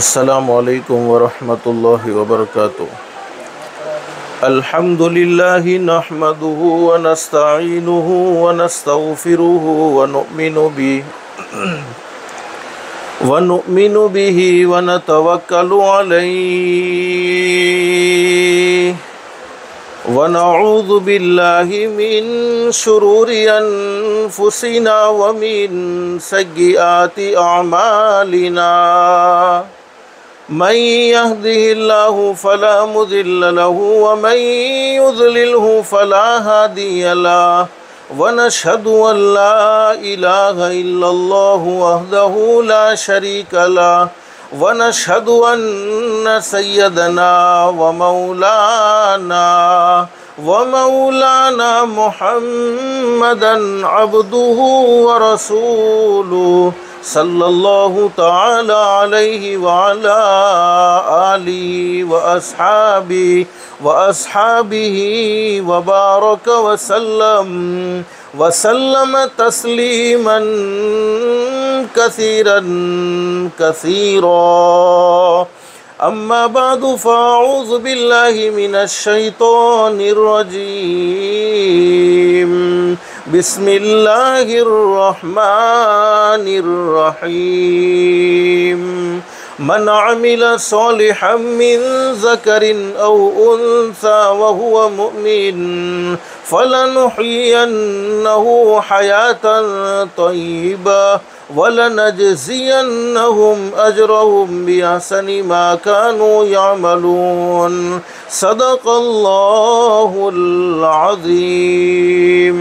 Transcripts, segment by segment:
अस्सलामु अलैकुम वरहमतुल्लाहि वबरकातुहू। अल्हम्दुलिल्लाहि नहमदुहु व नस्तईनुहु व नस्तगफिरुहु व नुमिनु बिही व नतवक्कलु अलैहि व नऊज़ु बिल्लाहि मिन शुरूरि अनफुसिना व मिन सय्यिआति अमालिना। मन यहदिहिल्लाहु फला मुदिल्ल लहु व मन युज़लिलहु फला हादिय लहु व नशहदु अल्ला इलाहा इल्लल्लाहु वहदहु ला शरीक लहु व नशहदु अन्न सय्यदना व मौलाना मुहम्मदन अब्दुहु व रसूलुहु सल्लल्लाहु ताला अलैहि व अला आलिहि व अस्हाबिही व बारक व सल्लम तस्लीमन कसीरन कसीरा। अम्मा बादु फ़अऊज़ु बिल्लाहि मिनश शैतानिर रजीम। बिस्मिल्लाहिर रहमानिर रहीम। मन अमिला सालिहन मिन ज़करिन औ उन्सा व हुवा मुमिन फलनुहयिन्नहु हयातन तय्यिबा वलनजज़ियन्नहुम अजरहुम बिअहसनि मा कानू यअमलून। सदक़ल्लाहुल अज़ीम।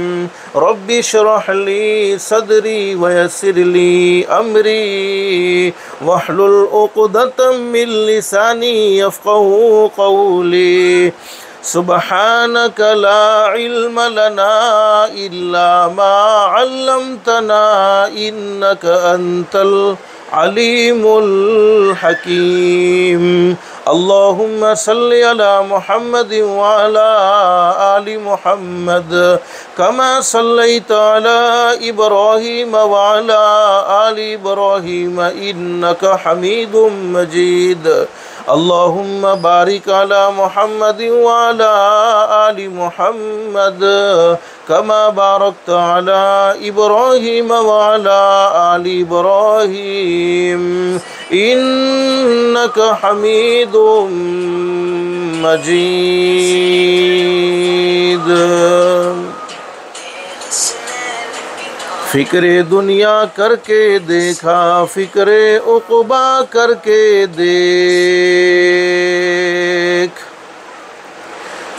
रब्बि इश्रह ली सदरी व यस्सिर ली अमरी वहलुल उक़दतम मिन लिसानी यफ़क़हू क़ौली। सुब्हानक ला इल्म लना इल्ला मा अल्लमतना इन्नक अंतल अलीमुल हकीम। अल्लाहुम्मा सल्लि अला मुहम्मद व अला आलि मुहम्मद कमा सल्लैता अला इब्राहीम व अला आलि इब्राहीम इन्नक हमीदुम मजीद। अल्लाहुम्मा बारिक अला मुहम्मद व अला आलि मुहम्मद कमा बारकता अला इब्राहीम व अला आलि इब्राहीम इन्नक हमीदुम मजीद। फ़िक्रे दुनिया करके देखा, फ़िक्रे उक़बा करके देख।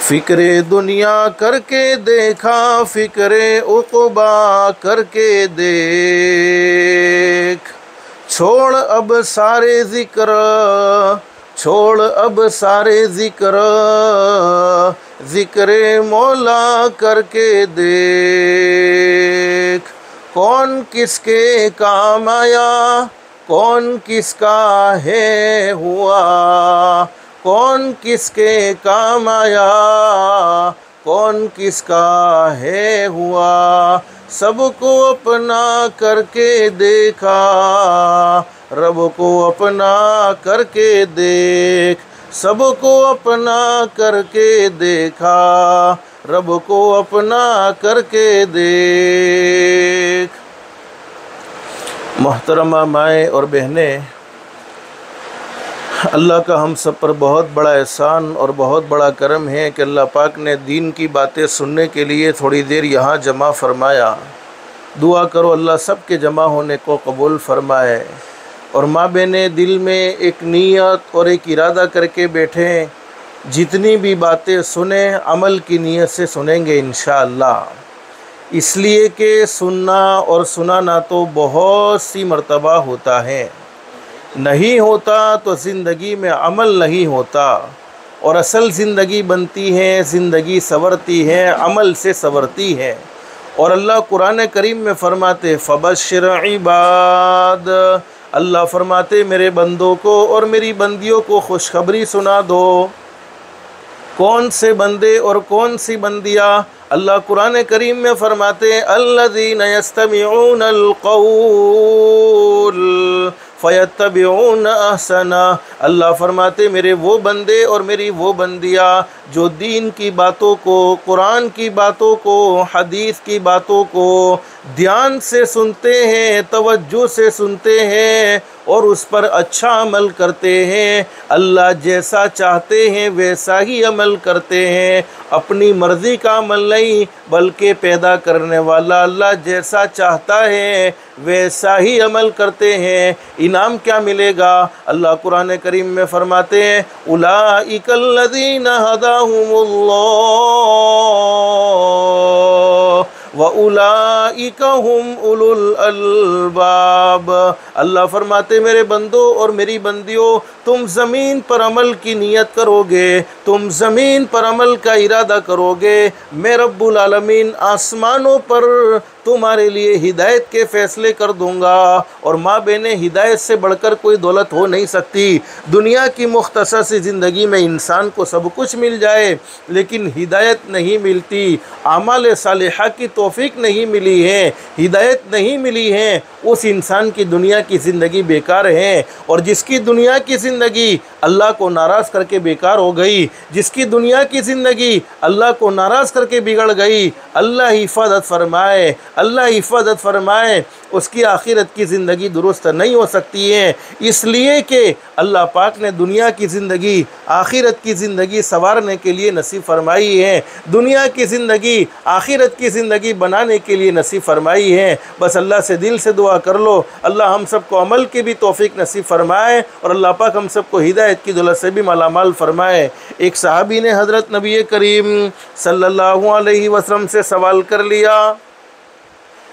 फ़िक्रे दुनिया करके देखा, फ़िक्रे उक़बा करके देख। छोड़ अब सारे ज़िक्र, छोड़ अब सारे ज़िक्र, ज़िक्रे मौला करके देख। कौन किसके काम आया, कौन किसका है हुआ, कौन किसके काम आया, कौन किसका है हुआ। सबको अपना करके देखा, रब को अपना करके देख। सबको अपना करके देखा, रब को अपना करके देख। मोहतरमा माएँ और बहनें, अल्लाह का हम सब पर बहुत बड़ा एहसान और बहुत बड़ा करम है कि अल्लाह पाक ने दीन की बातें सुनने के लिए थोड़ी देर यहाँ जमा फ़रमाया। दुआ करो अल्लाह सब के जमा होने को कबूल फ़रमाए। और माँ बहने, दिल में एक नीयत और एक इरादा करके बैठें, जितनी भी बातें सुने अमल की नीयत से सुनेंगे इंशाअल्लाह। इसलिए कि सुनना और सुनाना तो बहुत सी मर्तबा होता है, नहीं होता तो ज़िंदगी में अमल नहीं होता। और असल ज़िंदगी बनती है, ज़िंदगी संवरती है, अमल से संवरती है। और अल्लाह कुरान करीम में फ़रमाते फ़बश्शिर इबाद, अल्लाह फरमाते मेरे बंदों को और मेरी बंदियों को खुशखबरी सुना दो। कौन से बंदे और कौन सी बंदियाँ? अल्लाह कुरान करीम में फरमाते अल्लज़ीना यस्तमिऊनल क़ौल फ़यत्तबिऊन अहसना। अल्लाह फरमाते मेरे वो बंदे और मेरी वो बंदियाँ जो दीन की बातों को, कुरान की बातों को, हदीस की बातों को ध्यान से सुनते हैं, तवज्जो से सुनते हैं और उस पर अच्छा अमल करते हैं, अल्लाह जैसा चाहते हैं वैसा ही अमल करते हैं, अपनी मर्ज़ी का अमल नहीं बल्कि पैदा करने वाला अल्लाह जैसा चाहता है वैसा ही अमल करते हैं। इनाम क्या मिलेगा? अल्लाह कुरान करीम में फरमाते हैं उलाइकल्लज़ीना हदाहुमुल्लाह व उलाइका हुम उलुल अलबाब। अल्लाह फरमाते मेरे बंदों और मेरी बंदियों, तुम ज़मीन पर अमल की नियत करोगे, तुम ज़मीन पर अमल का इरादा करोगे, मैं रब्बुल आलमीन आसमानों पर तुम्हारे लिए हिदायत के फ़ैसले कर दूंगा। और माँ बहनें, हिदायत से बढ़कर कोई दौलत हो नहीं सकती। दुनिया की मुख्तसर सी ज़िंदगी में इंसान को सब कुछ मिल जाए लेकिन हिदायत नहीं मिलती, आमाल सालिहा की तौफीक नहीं मिली है, हिदायत नहीं मिली है, उस इंसान की दुनिया की ज़िंदगी बेकार है। और जिसकी दुनिया की ज़िंदगी अल्लाह को नाराज़ करके बेकार हो गई, जिसकी दुनिया की ज़िंदगी अल्लाह को नाराज़ करके बिगड़ गई, अल्लाह हिफाजत फरमाए, अल्लाह हिफाजत फरमाए, उसकी आखिरत की ज़िंदगी दुरुस्त नहीं हो सकती है। इसलिए कि अल्लाह पाक ने दुनिया की ज़िंदगी आखिरत की ज़िंदगी संवारने के लिए नसीब फरमाई है, दुनिया की ज़िंदगी आखिरत की ज़िंदगी बनाने के लिए नसीब फरमाई है। बस अल्लाह से दिल से दुआ कर लो, अल्लाह हम सबको अमल की भी तौफीक नसीब फरमाए और अल्लाह पाक हम सबको हिदायत की दौलत से भी मालामाल फरमाए। एक सहाबी ने हज़रत नबी करीम सल्लल्लाहु अलैहि वसल्लम से सवाल कर लिया,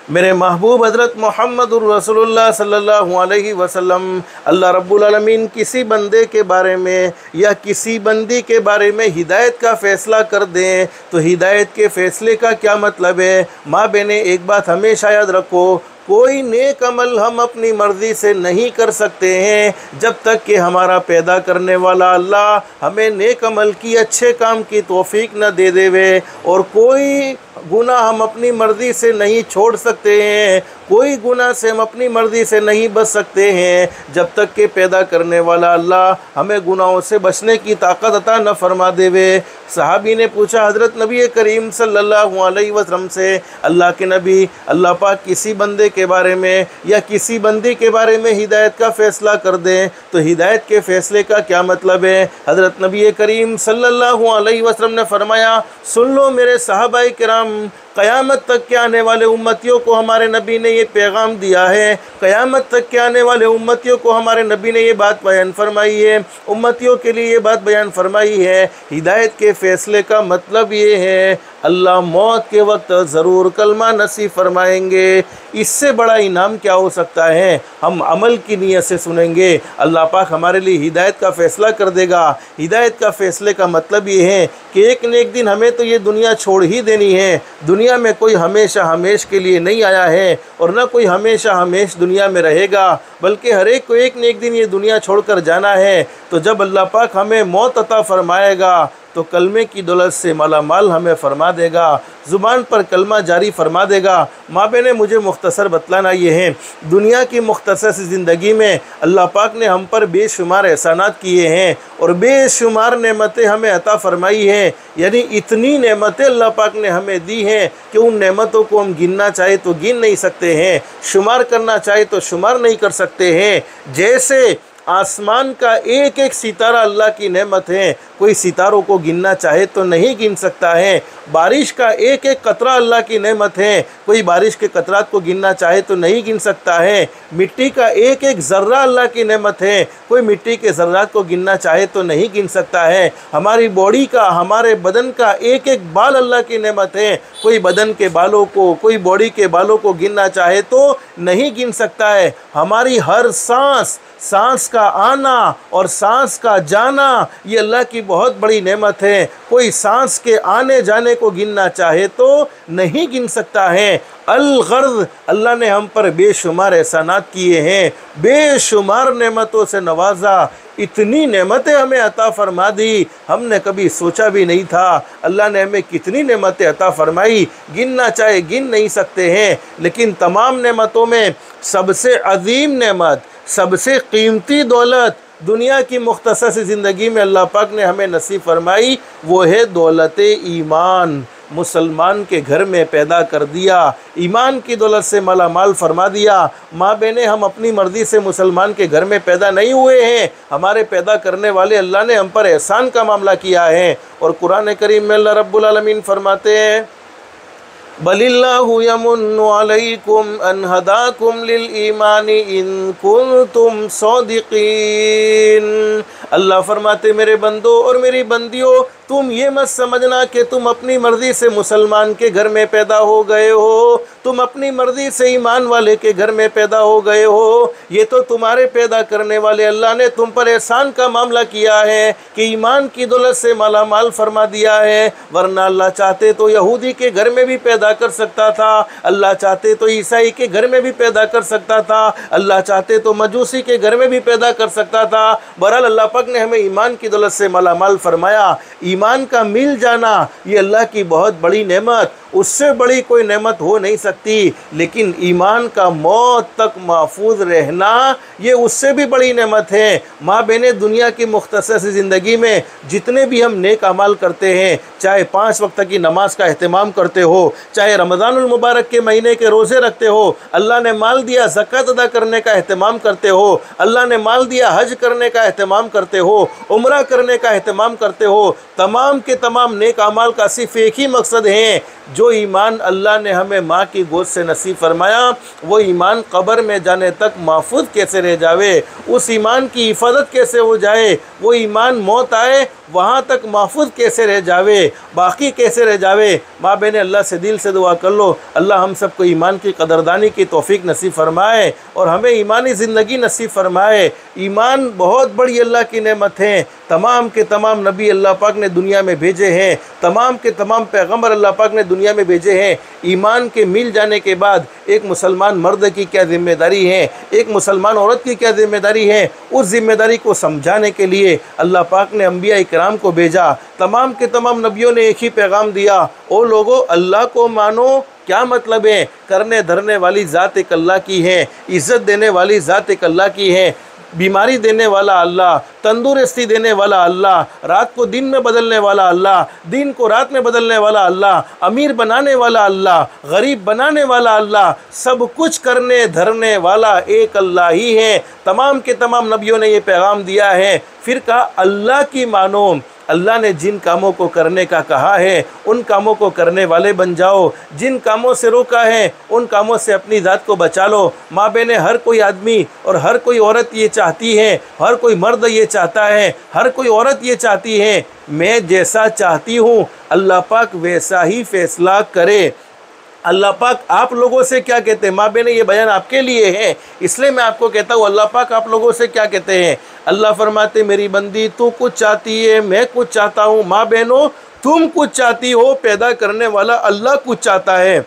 मेरे महबूब हज़रत मोहम्मदुर रसूलुल्लाह सल्लल्लाहु अलैहि वसल्लम, अल्लाह रब्बुल आलमीन किसी बंदे के बारे में या किसी बंदी के बारे में हिदायत का फ़ैसला कर दें तो हिदायत के फ़ैसले का क्या मतलब है? माँ बहनें, एक बात हमेशा याद रखो, कोई नेक अमल हम अपनी मर्ज़ी से नहीं कर सकते हैं जब तक कि हमारा पैदा करने वाला अल्लाह हमें नेक अमल की, अच्छे काम की तौफीक न दे देवे। और कोई गुनाह हम अपनी मर्ज़ी से नहीं छोड़ सकते हैं, कोई गुनाह से हम अपनी मर्ज़ी से नहीं बच सकते हैं जब तक कि पैदा करने वाला अल्लाह हमें गुनाहों से बचने की ताकत अता न फरमा देवे। सहाबी ने पूछा हज़रत नबी करीम सल्लल्लाहु अलैहि वसल्लम से, अल्लाह के नबी, अल्लाह पाक किसी बंदे के बारे में या किसी बंदी के बारे में हिदायत का फ़ैसला कर दें तो हिदायत के फ़ैसले का क्या मतलब है? हज़रत नबी करीम सल्लल्लाहु अलैहि वसल्लम ने फरमाया, सुन लो मेरे सहाबाए किराम, क़यामत तक के आने वाले उम्मतियों को हमारे नबी ने ये पैगाम दिया है, क़यामत तक के आने वाले उम्मतियों को हमारे नबी ने ये बात बयान फरमाई है, उम्मतियों के लिए ये बात बयान फरमाई है। हिदायत के फ़ैसले का मतलब ये है अल्लाह मौत के वक्त ज़रूर कलमा नसीब फरमाएंगे। इससे बड़ा इनाम क्या हो सकता है? हम अमल की नीयत से सुनेंगे, अल्लाह पाक हमारे लिए हिदायत का फ़ैसला कर देगा। हिदायत का फ़ैसले का मतलब ये है कि एक न एक दिन हमें तो ये दुनिया छोड़ ही देनी है। दुनिया में कोई हमेशा हमेश के लिए नहीं आया है और न कोई हमेशा हमेश दुनिया में रहेगा, बल्कि हर एक को एक न एक दिन ये दुनिया छोड़कर जाना है। तो जब अल्लाह पाक हमें मौत अता फरमाएगा तो कलमे की दौलत से मालामाल हमें फ़रमा देगा, ज़ुबान पर कलमा जारी फरमा देगा। माँ बहनें, मुझे मुख्तसर बतलाना ये है, दुनिया की मुख्तसर सी ज़िंदगी में अल्लाह पाक ने हम पर बेशुमार एहसानात किए हैं और बेशुमार नेमतें हमें अता फ़रमाई हैं। यानी इतनी नेमतें अल्लाह पाक ने हमें दी हैं कि उन नेमतों को हम गिनना चाहे तो गिन नहीं सकते हैं, शुमार करना चाहे तो शुमार नहीं कर सकते हैं। जैसे आसमान का एक एक सितारा अल्लाह की नेमत है, कोई सितारों को गिनना चाहे तो नहीं गिन सकता है। बारिश का एक एक कतरा अल्लाह की नेमत है, कोई बारिश के कतरात को गिनना चाहे तो नहीं गिन सकता है। मिट्टी का एक एक ज़र्रा अल्लाह की नेमत है, कोई मिट्टी के ज़र्रात को गिनना चाहे तो नहीं गिन सकता है। हमारी बॉडी का, हमारे बदन का एक एक बाल अल्लाह की नेमत है, कोई बदन के बालों को, कोई बॉडी के बालों को गिनना चाहे तो नहीं गिन सकता है। हमारी हर सांस, सांस का आना और सांस का जाना, ये अल्लाह की बहुत बड़ी नेमत है। कोई सांस के आने जाने को गिनना चाहे तो नहीं गिन सकता है। अल-गर्ज़, अल्लाह ने हम पर बेशुमार एहसानात किए हैं, बेशुमार नेमतों से नवाजा, इतनी नेमतें हमें अता फ़रमा दी, हमने कभी सोचा भी नहीं था। अल्लाह ने हमें कितनी नेमतें अता फ़रमाई, गिनना चाहे गिन नहीं सकते हैं। लेकिन तमाम नेमतों में सबसे अजीम नेमत, सबसे कीमती दौलत दुनिया की मुख्तसर सी ज़िंदगी में अल्लाह पाक ने हमें नसीब फरमाई, वो है दौलत ईमान। मुसलमान के घर में पैदा कर दिया, ईमान की दौलत से माला माल फरमा दिया। माँ बहनें, हम अपनी मर्ज़ी से मुसलमान के घर में पैदा नहीं हुए हैं, हमारे पैदा करने वाले अल्लाह ने हम पर एहसान का मामला किया है। और कुरान करीम में अल्लाह रब्बुल आलमीन फरमाते हैं, बलिल्लाहु यमुन्नु अलैकुम अन हदाकुम लिल ईमानी इन कुंतुम सादिकीन। अल्लाह फरमाते, मेरे बंदो और मेरी बंदियों, तुम ये मत समझना कि तुम अपनी मर्ज़ी से मुसलमान के घर में पैदा हो गए हो, तुम अपनी मर्ज़ी से ईमान वाले के घर में पैदा हो गए हो। ये तो तुम्हारे पैदा करने वाले अल्लाह ने तुम पर एहसान का मामला किया है कि ईमान की दौलत से माला माल फरमा दिया है। वरना अल्लाह चाहते तो यहूदी के घर में भी पैदा कर सकता था, अल्लाह चाहते तो ईसाई के घर में भी पैदा कर सकता था, अल्लाह चाहते तो मजूसी के घर में भी पैदा कर सकता था। बहरहाल अल्लाह पाक ने हमें ईमान की दौलत से माला माल फरमाया। ईमान का मिल जाना ये अल्लाह की बहुत बड़ी नेमत, उससे बड़ी कोई नेमत हो नहीं सकती। लेकिन ईमान का मौत तक महफूज रहना ये उससे भी बड़ी नेमत है। माँ बहनें, दुनिया की मुख्तसर सी ज़िंदगी में जितने भी हम नेक अमाल करते हैं, चाहे 5 वक्त की नमाज का अहतमाम करते हो, चाहे रमज़ानुल मुबारक के महीने के रोज़े रखते हो, अल्लाह ने माल दिया ज़कात अदा करने का अहतमाम करते हो, अल्लाह ने माल दिया हज करने का अहतमाम करते हो, उम्रा करने का अहतमाम करते हो, तमाम के तमाम नेक अमाल का सिर्फ एक ही मकसद है, जो ईमान अल्लाह ने हमें माँ की गोद से नसीब फरमाया, वो ईमान कब्र में जाने तक महफूज कैसे रह जावे, उस ईमान की हिफाजत कैसे हो जाए, वो ईमान मौत आए वहाँ तक महफूज कैसे रह जावे, बाकी कैसे रह जावे। माँ बहनें, अल्लाह से दिल से दुआ कर लो, अल्लाह हम सबको ईमान की कदरदानी की तौफीक नसीब फरमाए और हमें ईमानी ज़िंदगी नसीब फरमाए। ईमान बहुत बड़ी अल्लाह की नेमत है। तमाम के तमाम नबी अल्लाह पाक ने दुनिया में भेजे हैं, तमाम के तमाम पैगम्बर अल्लाह पाक ने दुनिया में भेजे हैं। ईमान के मिल जाने के बाद एक मुसलमान मर्द की क्या ज़िम्मेदारी है, एक मुसलमान औरत की क्या ज़िम्मेदारी है, उस ज़िम्मेदारी को समझाने के लिए अल्लाह पाक ने अंबिया इकराम को भेजा। तमाम के तमाम नबियों ने एक ही पैगाम दिया, ओ लोगो अल्लाह को मानो। क्या मतलब है? करने धरने वाली ज़ात एक अल्लाह की है, इज़्ज़त देने वाली ज़ात एक अल्लाह की है, बीमारी देने वाला अल्लाह, तंदुरुस्ती देने वाला अल्लाह, रात को दिन में बदलने वाला अल्लाह, दिन को रात में बदलने वाला अल्लाह, अमीर बनाने वाला अल्लाह, गरीब बनाने वाला अल्लाह, सब कुछ करने धरने वाला एक अल्लाह ही है। तमाम के तमाम नबियों ने ये पैगाम दिया है। फिर कहा अल्लाह की मानो, अल्लाह ने जिन कामों को करने का कहा है उन कामों को करने वाले बन जाओ, जिन कामों से रोका है उन कामों से अपनी ज़ात को बचा लो। माँ बहनें, हर कोई आदमी और हर कोई औरत ये चाहती है, हर कोई मर्द ये चाहता है, हर कोई औरत ये चाहती है, मैं जैसा चाहती हूँ अल्लाह पाक वैसा ही फैसला करे। अल्लाह पाक आप लोगों से क्या कहते हैं? माँ बहनें, ये बयान आपके लिए है, इसलिए मैं आपको कहता हूँ अल्लाह पाक आप लोगों से क्या कहते हैं। अल्लाह फरमाते, मेरी बंदी तू कुछ चाहती है, मैं कुछ चाहता हूँ। माँ बहनों, तुम कुछ चाहती हो, पैदा करने वाला अल्लाह कुछ चाहता है।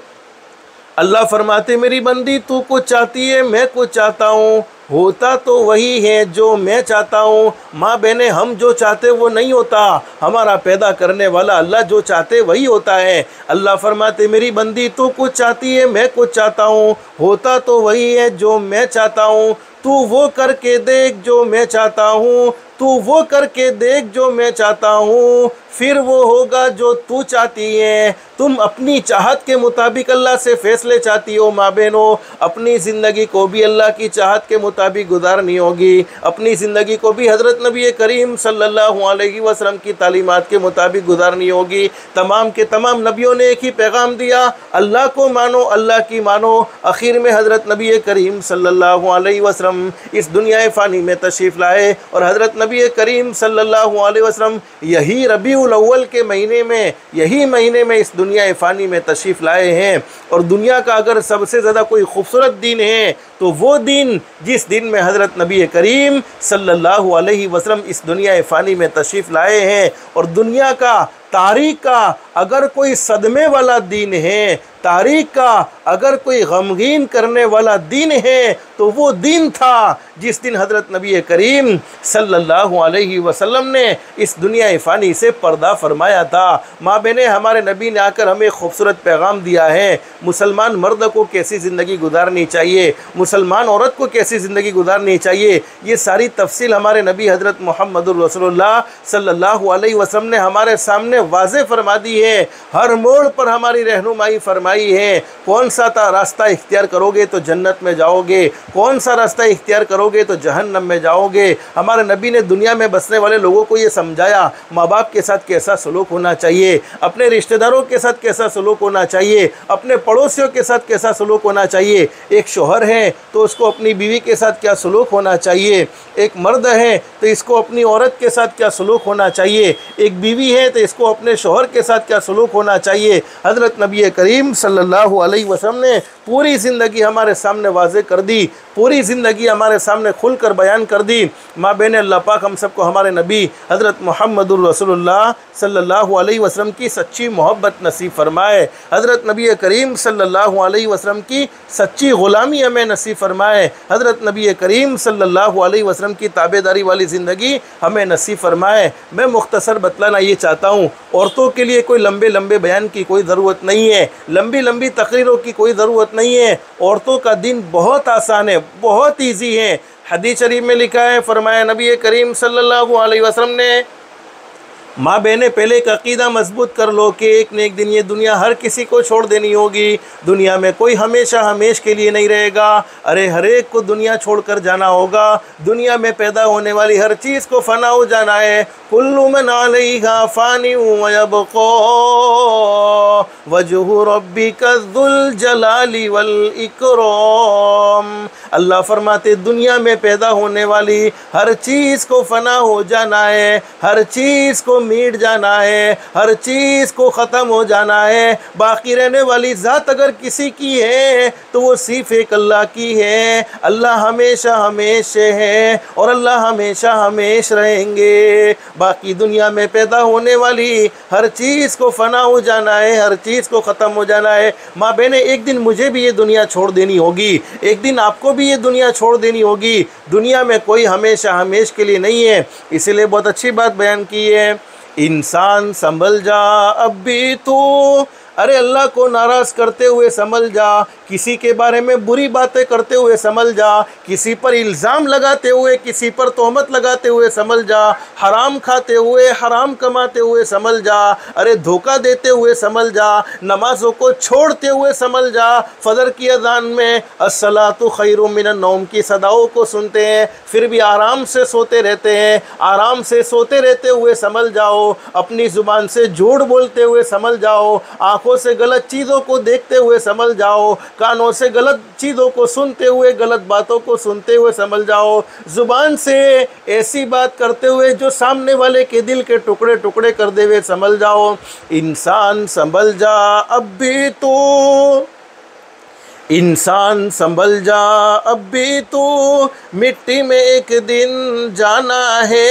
अल्लाह फरमाते, मेरी बंदी तू कुछ चाहती है, मैं कुछ चाहता हूँ, होता तो वही है जो मैं चाहता हूँ। माँ बहनें, हम जो चाहते वो नहीं होता, हमारा पैदा करने वाला अल्लाह जो चाहते वही होता है। अल्लाह फरमाते, मेरी बंदी तू कुछ चाहती है, मैं कुछ चाहता हूँ, होता तो वही है जो मैं चाहता हूँ। तू वो करके देख जो मैं चाहता हूँ, तू वो करके देख जो मैं चाहता हूँ, फिर वो होगा जो तू चाहती है। तुम अपनी चाहत के मुताबिक अल्लाह से फ़ैसले चाहती हो। माँ बहनों, अपनी ज़िंदगी को भी अल्लाह की चाहत के मुताबिक गुजारनी होगी, अपनी ज़िंदगी को भी हज़रत नबी करीम सल्लल्लाहु अलैहि वसल्लम की तालीमात के मुताबिक गुजारनी होगी। तमाम के तमाम नबियों ने एक ही पैगाम दिया, अल्लाह को मानो, अल्लाह की मानो। आखिर में हज़रत नबी करीम सल्लल्लाहु अलैहि वसल्लम इस दुनिया फ़ानी में तशरीफ़ लाए और हज़रत नबी करीम सल्लल्लाहु अलैहि वसल्लम यही रबीउल अव्वल के महीने में, यही महीने में इस दुनिया फ़ानी में तशरीफ़ लाए हैं। और दुनिया का अगर सबसे ज़्यादा कोई खूबसूरत दिन है तो वो दिन जिस दिन में हज़रत नबी करीम सल्लल्लाहु अलैहि वसल्लम इस दुनिया फ़ानी में तशरीफ़ लाए हैं। और दुनिया का तारीख़ का अगर कोई सदमे वाला दिन है तारीख का अगर कोई गमगीन करने वाला दिन है तो वो दिन था जिस दिन हज़रत नबी करीम सल्लल्लाहु अलैहि वसल्लम ने इस दुनिया फ़ानी से पर्दा फरमाया था। माँ बहनें, हमारे नबी ने आकर हमें खूबसूरत पैगाम दिया है। मुसलमान मर्द को कैसी ज़िंदगी गुजारनी चाहिए, मुसलमान औरत को कैसी ज़िंदगी गुजारनी चाहिए, ये सारी तफसील हमारे नबी हज़रत मुहम्मदुर रसूलुल्लाह सल्लल्लाहु अलैहि वसल्लम ने हमारे सामने वाज़े फरमा दी है। हर मोड़ पर हमारी रहनुमाई फरमाई है। कौन सा रास्ता इख्तियार करोगे तो जन्नत में जाओगे, कौन सा रास्ता इख्तियार करोगे तो जहन्नम में जाओगे। हमारे नबी ने दुनिया में बसने वाले लोगों को ये समझाया माँ बाप के साथ कैसा सलूक होना चाहिए, अपने रिश्तेदारों के साथ कैसा सलूक होना चाहिए, अपने पड़ोसियों के साथ कैसा सलूक होना चाहिए। एक शोहर है तो उसको अपनी बीवी के साथ क्या सलूक होना चाहिए, एक मर्द है तो इसको अपनी औरत के साथ क्या सलूक होना चाहिए, एक बीवी है तो इसको अपने शोहर के साथ क्या सलूक होना चाहिए। हज़रत नबी करीम सल्लल्लाहु अलैहि वसल्लम ने पूरी ज़िंदगी हमारे सामने वाज़े कर दी, पूरी ज़िंदगी हमारे सामने खुलकर बयान कर दी। माँ बहन, अल्लाह पाक हम सबको हमारे नबी हज़रत मुहम्मदुर रसूलुल्लाह सल्लल्लाहु अलैहि वसल्लम की सच्ची मोहब्बत नसीब फरमाए, हज़रत नबी करीम सल्लल्लाहु अलैहि वसल्लम की सच्ची ग़ुलामी हमें नसीब फरमाए, हज़रत नबी करीम सल्लल्लाहु अलैहि वसल्लम की ताबेदारी वाली ज़िंदगी हमें नसीब फरमाए। मैं मुख्तसर बतलाना ये चाहता हूँ, औरतों के लिए कोई लंबे लंबे बयान की कोई ज़रूरत नहीं है, लंबी लंबी तकरीरों की कोई ज़रूरत नहीं है। औरतों का दिन बहुत आसान है, बहुत ईजी है। हदीस शरीफ में लिखा है, फरमाया नबी करीम सल्लल्लाहु अलैहि वसल्लम ने, माँ बहने पहले एक अकीदा मजबूत कर लो कि एक न एक दिन ये दुनिया हर किसी को छोड़ देनी होगी। दुनिया में कोई हमेशा हमेश के लिए नहीं रहेगा। अरे हर एक को दुनिया छोड़कर जाना होगा। दुनिया में पैदा होने वाली हर चीज़ को फना हो जाना है। कुल्लु मन अलैहा फानी व यबक़ा वजहु रब्बिका ज़ुल जलाली वल इकराम। अल्लाह फरमाते दुनिया में पैदा होने वाली हर चीज़ को फना हो जाना है, हर चीज़ को मिट जाना है, हर चीज़ को ख़त्म हो जाना है। बाकी रहने वाली ज़ात अगर किसी की है तो वो सिर्फ एक अल्लाह की है। अल्लाह हमेशा हमेश है और अल्लाह हमेशा हमेश रहेंगे। बाकी दुनिया में पैदा होने वाली हर चीज़ को फना हो जाना है, हर चीज़ को ख़त्म हो जाना है। माँ बहने, एक दिन मुझे भी ये दुनिया छोड़ देनी होगी, एक दिन आपको भी ये दुनिया छोड़ देनी होगी। दुनिया में कोई हमेशा हमेश के लिए नहीं है। इसीलिए बहुत अच्छी बात बयान की है, इंसान संभल जा अब भी तू। अरे अल्लाह को नाराज़ करते हुए संभल जा, किसी के बारे में बुरी बातें करते हुए संभल जा, किसी पर इल्ज़ाम लगाते हुए, किसी पर तोहमत लगाते हुए संभल जा, हराम खाते हुए, हराम कमाते हुए संभल जा, अरे धोखा देते हुए संभल जा, नमाज़ों को छोड़ते हुए संभल जा। फजर की अज़ान में अस्सलातु खैरुम मिनन नौम की सदाओं को सुनते हैं, फिर भी आराम से सोते रहते हैं। आराम से सोते रहते हुए संभल जाओ, अपनी ज़ुबान से झूठ बोलते हुए संभल जाओ, आँखों से गलत चीज़ों को देखते हुए संभल जाओ, कानों से गलत चीज़ों को सुनते हुए, गलत बातों को सुनते हुए संभल जाओ, ज़ुबान से ऐसी बात करते हुए जो सामने वाले के दिल के टुकड़े टुकड़े कर दे हुए संभल जाओ। इंसान संभल जा अब भी तो, इंसान संभल जा अब भी तो, मिट्टी में एक दिन जाना है।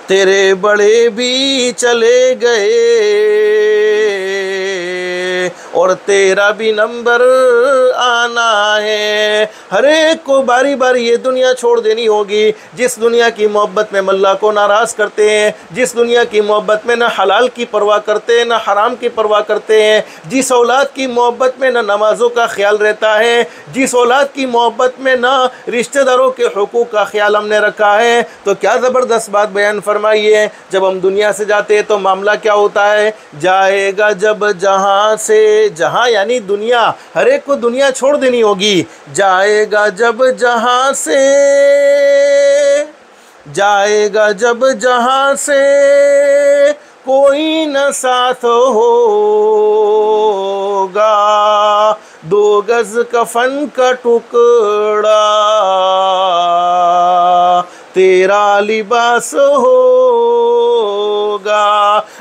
तेरे बड़े भी चले गए और तेरा भी नंबर आना है। हर एक को बारी बारी ये दुनिया छोड़ देनी होगी। जिस दुनिया की मोहब्बत में अल्लाह को नाराज़ करते हैं, जिस दुनिया की मोहब्बत में ना हलाल की परवाह करते हैं, ना हराम की परवाह करते हैं, जिस औलाद की मोहब्बत में ना नमाज़ों का ख्याल रहता है, जिस औलाद की मोहब्बत में ना रिश्तेदारों के हुकूक का ख्याल हमने रखा है, तो क्या ज़बरदस्त बात बयान फरमाइए। जब हम दुनिया से जाते हैं तो मामला क्या होता है, जाएगा जब जहाँ से, जहाँ यानी दुनिया, हर एक को दुनिया छोड़ देनी होगी। जाएगा जब जहाँ से, जाएगा जब जहाँ से, कोई न साथ होगा, 2 गज कफन का टुकड़ा तेरा लिबास होगा।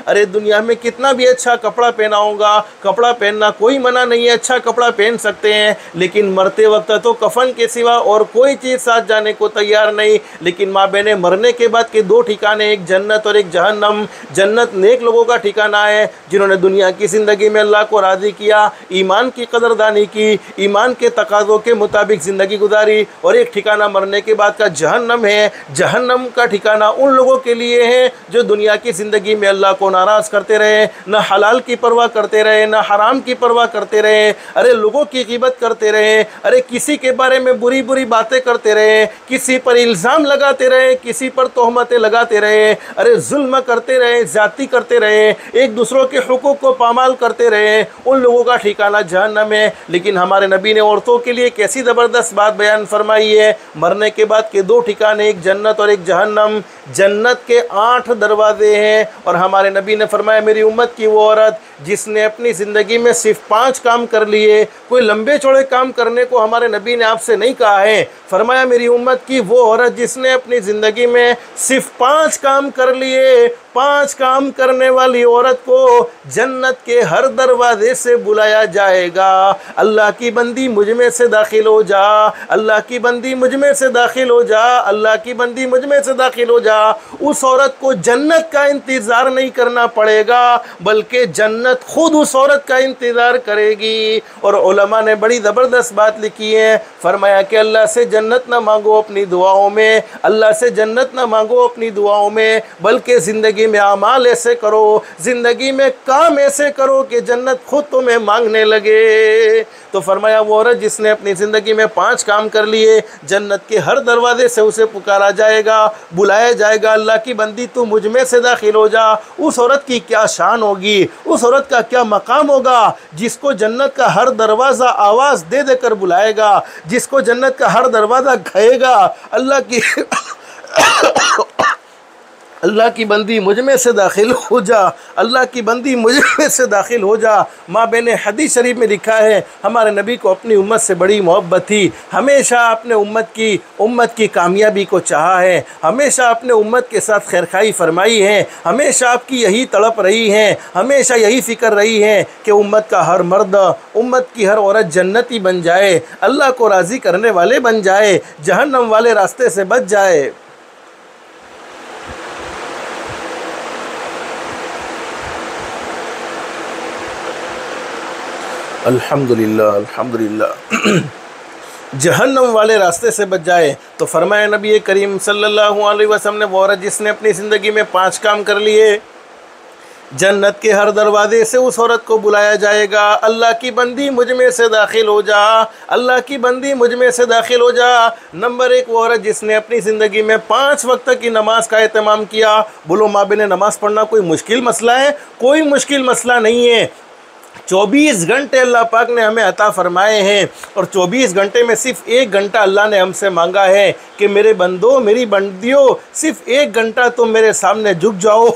अरे दुनिया में कितना भी अच्छा कपड़ा पहना होगा, कपड़ा पहनना कोई मना नहीं है, अच्छा कपड़ा पहन सकते हैं, लेकिन मरते वक्त तो कफन के सिवा और कोई चीज़ साथ जाने को तैयार नहीं। लेकिन माँ बहने, मरने के बाद के दो ठिकाने, एक जन्नत और एक जहन्नम। जन्नत नेक लोगों का ठिकाना है जिन्होंने दुनिया की ज़िंदगी में अल्लाह को राज़ी किया, ईमान की कदरदानी की, ईमान के तकाज़ों के मुताबिक ज़िंदगी गुजारी। और एक ठिकाना मरने के बाद का जहन्नम है। जहन्नम का ठिकाना उन लोगों के लिए है जो दुनिया की ज़िंदगी में अल्लाह को नाराज़ करते रहे, न हलाल की परवाह करते रहे, न हराम की परवाह करते रहे, अरे लोगों की ग़ीबत करते रहे, अरे किसी के बारे में बुरी बुरी बातें करते रहे, किसी पर इल्ज़ाम लगाते रहे, किसी पर तोहमतें लगाते रहे, अरे जुल्म करते रहे, ज़्यादती करते रहे, एक दूसरों के हुकूक को पामाल करते रहे। उन लोगों का ठिकाना जहन्नम है। लेकिन हमारे नबी ने औरतों के लिए कैसी ज़बरदस्त बात बयान फरमाई है। मरने के बाद के दो ठिकाने, एक जन्नत और एक जहन्नम। जन्नत के 8 दरवाजे हैं और हमारे नबी ने फरमाया, मेरी उम्मत की वो औरत जिसने अपनी ज़िंदगी में सिर्फ 5 काम कर लिए। कोई लंबे चौड़े काम करने को हमारे नबी ने आपसे नहीं कहा है। फरमाया, मेरी उम्मत की वो औरत जिसने अपनी ज़िंदगी में सिर्फ 5 काम कर लिए। 5 काम करने वाली औरत को जन्नत के हर दरवाजे से बुलाया जाएगा, अल्लाह की बंदी मुझ में से दाखिल हो जा, अल्लाह की बंदी मुझ में से दाखिल हो जा, अल्लाह की बंदी मुझ में से दाखिल हो जा। उस औरत को जन्नत का इंतज़ार नहीं करना पड़ेगा, बल्कि जन्नत खुद उस औरत का इंतज़ार करेगी। और उलमा ने बड़ी ज़बरदस्त बात लिखी है। फरमाया कि अल्लाह से जन्नत ना मांगो अपनी दुआओं में, अल्लाह से जन्नत ना मांगो अपनी दुआओं में, बल्कि ज़िंदगी में आमाल ऐसे करो, ज़िंदगी में काम ऐसे करो कि जन्नत खुद तुम्हें मांगने लगे। तो फरमाया, वो औरत जिसने अपनी ज़िंदगी में 5 काम कर लिए, जन्नत के हर दरवाजे से उसे पुकारा जाएगा, बुलाया जाएगा, अल्लाह की बंदी तू मुझ में से दाखिल हो जा। उस औरत की क्या शान होगी, उस औरत का क्या मकाम होगा जिसको जन्नत का हर दरवाज़ा आवाज़ दे देकर बुलाएगा, जिसको जन्नत का हर दरवाज़ा कहेगा, अल्लाह की बंदी मुझ में से दाखिल हो जा, अल्लाह की बंदी मुझ में से दाखिल हो जा। माँ बहने, हदीस शरीफ में लिखा है, हमारे नबी को अपनी उम्मत से बड़ी मोहब्बत थी। हमेशा अपने उम्मत की कामयाबी को चाहा है, हमेशा अपने उम्मत के साथ खैरखाई फरमाई है, हमेशा आपकी यही तड़प रही है, हमेशा यही फ़िक्र रही है कि उम्मत का हर मर्द, उम्मत की हर औरत जन्नती बन जाए, अल्लाह को राज़ी करने वाले बन जाए, जहन्नम वाले रास्ते से बच जाए। अल्हम्दुलिल्लाह, अल्हम्दुलिल्लाह। जहन्नम वाले रास्ते से बच जाए। तो फरमाया नबी करीम सल्लल्लाहु अलैहि वसल्लम ने, वो औरत जिसने अपनी ज़िंदगी में 5 काम कर लिए, जन्नत के हर दरवाजे से उस औरत को बुलाया जाएगा, अल्लाह की बंदी मुझ में से दाखिल हो जा, अल्लाह की बंदी मुझ में से दाखिल हो जा। नंबर 1 वो औरत जिसने अपनी ज़िंदगी में 5 वक्त की नमाज का एहतमाम किया। बोलो माँ बहने, नमाज़ पढ़ना कोई मुश्किल मसला है? कोई मुश्किल मसला नहीं है। 24 घंटे अल्लाह पाक ने हमें अता फ़रमाए हैं और 24 घंटे में सिर्फ 1 घंटा अल्लाह ने हमसे मांगा है कि मेरे बंदो, मेरी बंदियों, सिर्फ 1 घंटा तुम मेरे सामने झुक जाओ।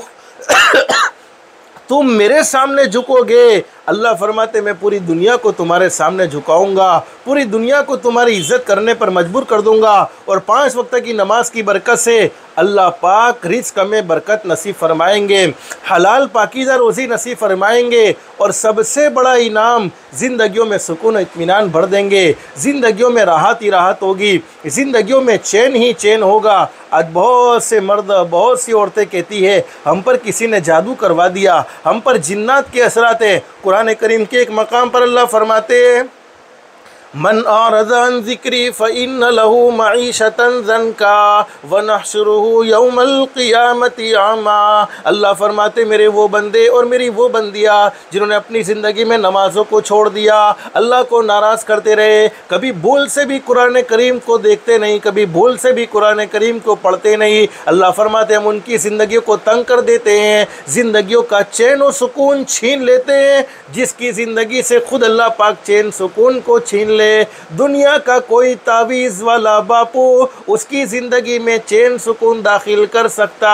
तुम मेरे सामने झुकोगे, अल्लाह फरमाते मैं पूरी दुनिया को तुम्हारे सामने झुकाऊंगा, पूरी दुनिया को तुम्हारी इज़्ज़त करने पर मजबूर कर दूंगा। और 5 वक्त की नमाज की बरकत से अल्लाह पाक रिज़्क़ में बरकत नसीब फरमाएंगे, हलाल पाकीज़ा रोज़ी नसीब फरमाएंगे और सबसे बड़ा इनाम ज़िंदगियों में सुकून इत्मीनान भर देंगे, ज़िंदगियों में राहत ही राहत होगी, ज़िंदगियों में चैन ही चैन होगा। आज बहुत से मर्द, बहुत सी औरतें कहती है हम पर किसी ने जादू करवा दिया, हम पर जिन्नात के असरात है। कुरान करीम के एक मकाम पर अल्लाह फरमाते हैं, मन आरज़न ज़िक्री फ़इन्न लहू मईशतन ज़नका व नहशुरुहु यौमल क़ियामति आमा। अल्लाह फरमाते मेरे वो बंदे और मेरी वो बंदियाँ जिन्होंने अपनी ज़िंदगी में नमाज़ों को छोड़ दिया, अल्लाह को नाराज़ करते रहे, कभी भूल से भी कुरान करीम को देखते नहीं, कभी भूल से भी कुरान करीम को पढ़ते नहीं। अल्लाह फरमाते हम उनकी ज़िंदगियों को तंग कर देते हैं, ज़िंदगियों का चैन और सुकून छीन लेते हैं, जिसकी ज़िंदगी से खुद अल्लाह पाक चैन सुकून को छीन अफजल। दुनिया का कोई तावीज़ वाला बापू उसकी ज़िंदगी में चैन सुकून दाखिल कर सकता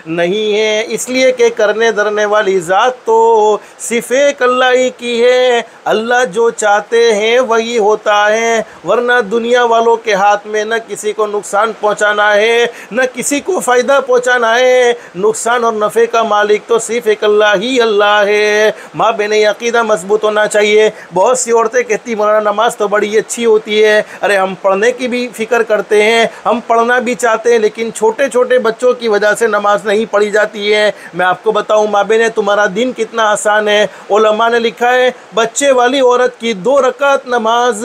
नहीं है, इसलिए कि करने धरने वाली ज़ात तो सिर्फ़ एक अल्लाह ही की है। अल्लाह जो चाहते हैं वही होता है, वरना दुनिया वालों के हाथ में न किसी को नुकसान पहुंचाना है न किसी को फ़ायदा पहुंचाना है। नुकसान और नफ़े का मालिक तो सिर्फ एक अल्लाह ही अल्लाह है। माँ बहने अक़ीदा मजबूत होना चाहिए। बहुत सी औरतें कहती मौलाना नमाज तो बड़ी अच्छी होती है। अरे हम पढ़ने की भी फ़िक्र करते हैं, हम पढ़ना भी चाहते हैं, लेकिन छोटे छोटे बच्चों की वजह से नमाज नहीं पढ़ी जाती है। मैं आपको बताऊँ माँ बहने, तुम्हारा दिन कितना आसान है। उलमा ने लिखा है बच्चे वाली औरत की 2 रकात नमाज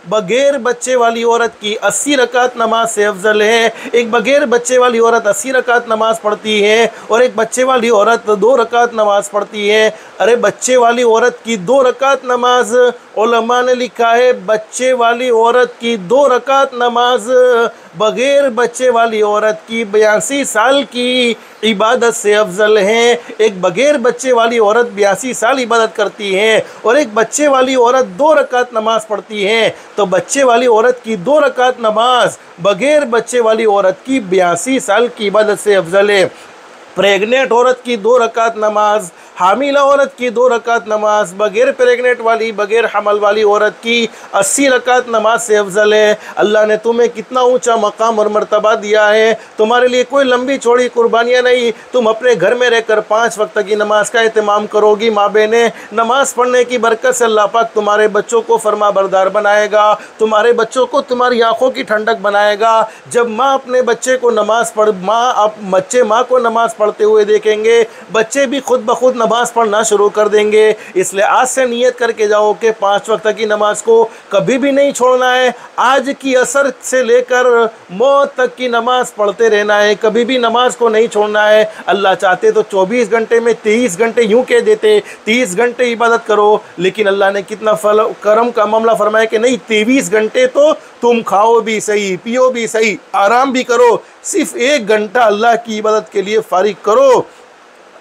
बगैर बच्चे वाली औरत की 80 रकात नमाज से अफजल है। एक बगैर बच्चे वाली औरत 80 रकात नमाज पढ़ती है और एक बच्चे वाली औरत 2 रकात नमाज पढ़ती है। अरे बच्चे वाली औरत की 2 रकात नमाज, उलमा ने लिखा है बच्चे वाली औरत की 2 रकात नमाज बगैर बच्चे वाली औरत की 82 साल की इबादत से अफजल है। एक बगैर बच्चे वाली औरत 82 साल इबादत करती है और एक बच्चे वाली औरत 2 रकात नमाज पढ़ती है, तो बच्चे वाली औरत की 2 रकात नमाज बगैर बच्चे वाली औरत की 82 साल की इबादत से अफजल है। प्रेग्नेंट औरत की 2 रकात नमाज, हामिला औरत की 2 रकात नमाज बगैर प्रेग्नेंट वाली बगैर हमल वाली औरत की 80 रकात नमाज से अफजल है। अल्लाह ने तुम्हें कितना ऊंचा मकाम और मर्तबा दिया है। तुम्हारे लिए कोई लंबी चौड़ी कुर्बानियाँ नहीं, तुम अपने घर में रहकर 5 वक्त की नमाज का एहतमाम करोगी। माँ बहने, नमाज पढ़ने की बरकत से अल्लाह पाक तुम्हारे बच्चों को फरमा बरदार बनाएगा, तुम्हारे बच्चों को तुम्हारी आंखों की ठंडक बनाएगा। जब माँ अपने बच्चे को नमाज पढ़ बच्चे माँ को नमाज पढ़ते हुए देखेंगे, बच्चे भी खुद ब खुद नमाज पढ़ना शुरू कर देंगे। इसलिए आज से नियत करके जाओ कि 5 वक्त की नमाज को कभी भी नहीं छोड़ना है। आज की असर से लेकर मौत तक की नमाज पढ़ते रहना है, कभी भी नमाज को नहीं छोड़ना है। अल्लाह चाहते तो 24 घंटे में 23 घंटे यूँ कह देते 30 घंटे इबादत करो, लेकिन अल्लाह ने कितना करम का मामला फरमाया कि नहीं, 23 घंटे तो तुम खाओ भी सही, पियो भी सही, आराम भी करो, सिर्फ 1 घंटा अल्लाह की इबादत के लिए फारिग करो।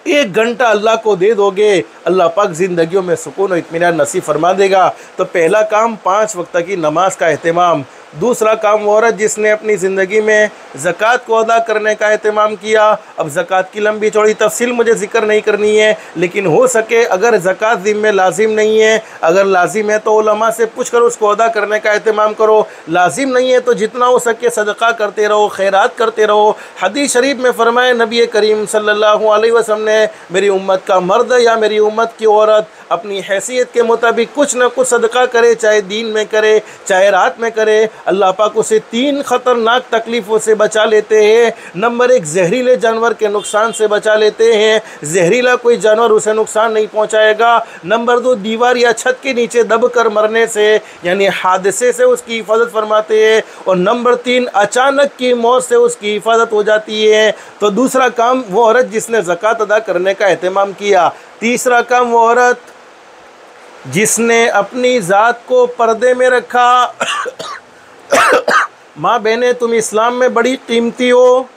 1 घंटा अल्लाह को दे दोगे, अल्लाह पाक ज़िंदगियों में सुकून और इत्मीनान नसीब फरमा देगा। तो पहला काम 5 वक्त की नमाज का एहतमाम। दूसरा काम वो औरत जिसने अपनी ज़िंदगी में ज़कात को अदा करने का एहतमाम किया। अब ज़कात की लंबी चौड़ी तफसील मुझे ज़िक्र नहीं करनी है, लेकिन हो सके अगर ज़कात ज़िम्मे लाजिम नहीं है, अगर लाजिम है तो उलमा से पूछ कर उसको अदा करने का एहतमाम करो। लाजिम नहीं है तो जितना हो सके सदक़ा करते रहो, खैरात करते रहो। हदीस शरीफ में फरमाए नबी करीम सल्लल्लाहु अलैहि वसल्लम ने, मेरी उम्मत का मर्द या मेरी उम्मत की औरत अपनी हैसियत के मुताबिक कुछ न कुछ सदका करे, चाहे दिन में करे चाहे रात में करे, अल्लाह पाक उसे 3 ख़तरनाक तकलीफ़ों से बचा लेते हैं। नंबर 1, जहरीले जानवर के नुकसान से बचा लेते हैं, जहरीला कोई जानवर उसे नुकसान नहीं पहुंचाएगा। नंबर 2, दीवार या छत के नीचे दब कर मरने से यानी हादसे से उसकी हिफाजत फरमाते हैं। और नंबर 3, अचानक की मौत से उसकी हिफाजत हो जाती है। तो दूसरा काम वो औरत जिसने ज़कात अदा करने का एहतमाम किया। तीसरा काम वो औरत जिसने अपनी ज़ात को पर्दे में रखा। माँ बहनें, तुम इस्लाम में बड़ी कीमती हो,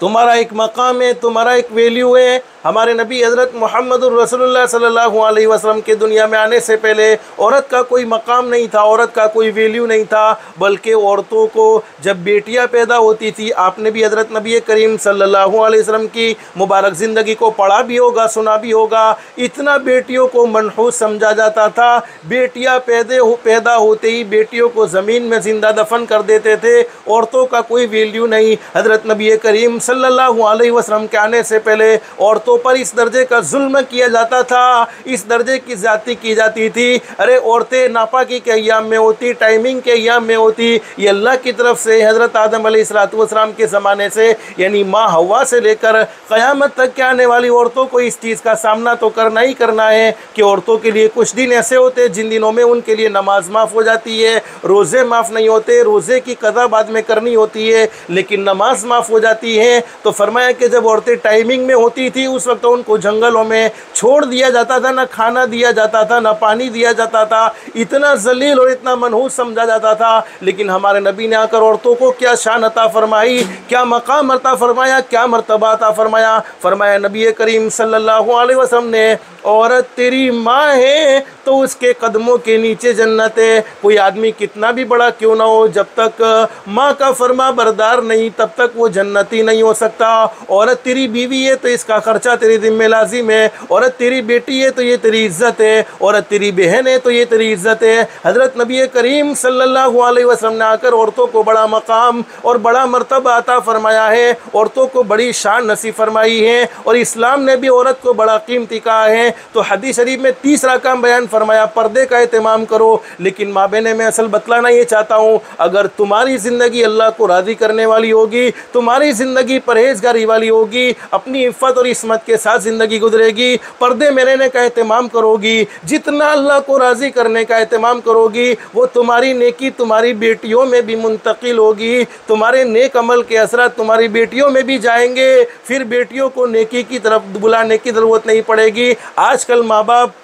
तुम्हारा एक मकाम है, तुम्हारा एक वैल्यू है। हमारे नबी हज़रत मोहम्मद रसूलुल्लाह सल्लल्लाहु अलैहि वसल्लम के दुनिया में आने से पहले औरत का कोई मकाम नहीं था, औरत का कोई वैल्यू नहीं था, बल्कि औरतों को जब बेटियां पैदा होती थी, आपने भी हज़रत नबी करीम सल्लल्लाहु अलैहि वसल्लम की मुबारक ज़िंदगी को पढ़ा भी होगा, सुना भी होगा। इतना बेटियों को मनहूस समझा जाता था, बेटियाँ पैदा होते ही बेटियों को ज़मीन में ज़िंदा दफन कर देते थे, औरतों का कोई वैल्यू नहीं। हज़रत नबी करीम सल्लल्लाहु अलैहि वसल्लम के आने से पहले औरतों पर इस दर्जे का जुल्म किया जाता था, इस दर्जे की ज़्यादती की जाती थी। अरे औरतें नापाकी के अय्याम में होती, टाइमिंग के अय्याम में होती। ये अल्लाह की तरफ से हज़रत आदम अलैहिस्सलाम के ज़माने से यानी माँ हव्वा से लेकर क़यामत तक के आने वाली औरतों को इस चीज़ का सामना तो करना ही करना है कि औरतों के लिए कुछ दिन ऐसे होते हैं जिन दिनों में उनके लिए नमाज माफ़ हो जाती है, रोज़े माफ़ नहीं होते, रोज़े की क़ज़ा बाद में करनी होती है, लेकिन नमाज माफ़ हो जाती है। तो फरमाया कि जब औरतें टाइमिंग में होती थी उस वक्त उनको जंगलों में छोड़ दिया जाता था, ना खाना दिया जाता था, ना पानी दिया जाता था, इतना जलील और इतना मनहूस समझा जाता था। लेकिन हमारे नबी ने आकर औरतों को क्या शान अता फरमाई, क्या मकाम अता फरमाया, क्या मर्तबा अता फरमाया। फरमाया नबी करीम सल्लल्लाहु अलैहि वसल्लम ने, औरत तेरी माँ है तो उसके कदमों के नीचे जन्नत है। कोई आदमी कितना भी बड़ा क्यों ना हो, जब तक माँ का फरमा बरदार नहीं तब तक वो जन्नती नहीं हो सकता। औरत तेरी बीवी है तो इसका खर्चा तेरी जिम्मे लाजिम है। औरत तेरी बेटी है तो ये तेरी इज्जत है। औरत तेरी बहन है तो ये तेरी इज्जत है। हज़रत नबी करीम सल्लल्लाहु अलैहि वसल्लम ने आकर औरतों को बड़ा मकाम और बड़ा मर्तबा अता फरमाया है, औरतों को बड़ी शान नसीब फरमाई है, और इस्लाम ने भी औरत को बड़ा कीमती कहा है। तो हदीस शरीफ में तीसरा काम बयान फरमाया, पर्दे का एहतमाम करो। लेकिन माँ बहने मैं असल बतलाना ये चाहता हूँ, अगर तुम्हारी ज़िंदगी अल्लाह को राज़ी करने वाली होगी, तुम्हारी ज़िंदगी परहेजगारी वाली होगी, अपनी इफ़्फ़त और इस्मत के साथ ज़िंदगी गुजरेगी, पर्दे में रहने का एहतमाम करोगी, जितना अल्लाह को राज़ी करने का एहतमाम करोगी, वो तुम्हारी नेकी तुम्हारी बेटियों में भी मुंतकिल होगी। तुम्हारे नेक अमल के असरात तुम्हारी बेटियों में भी जाएंगे, फिर बेटियों को नेकी की तरफ बुलाने की ज़रूरत नहीं पड़ेगी। आजकल माँ बाप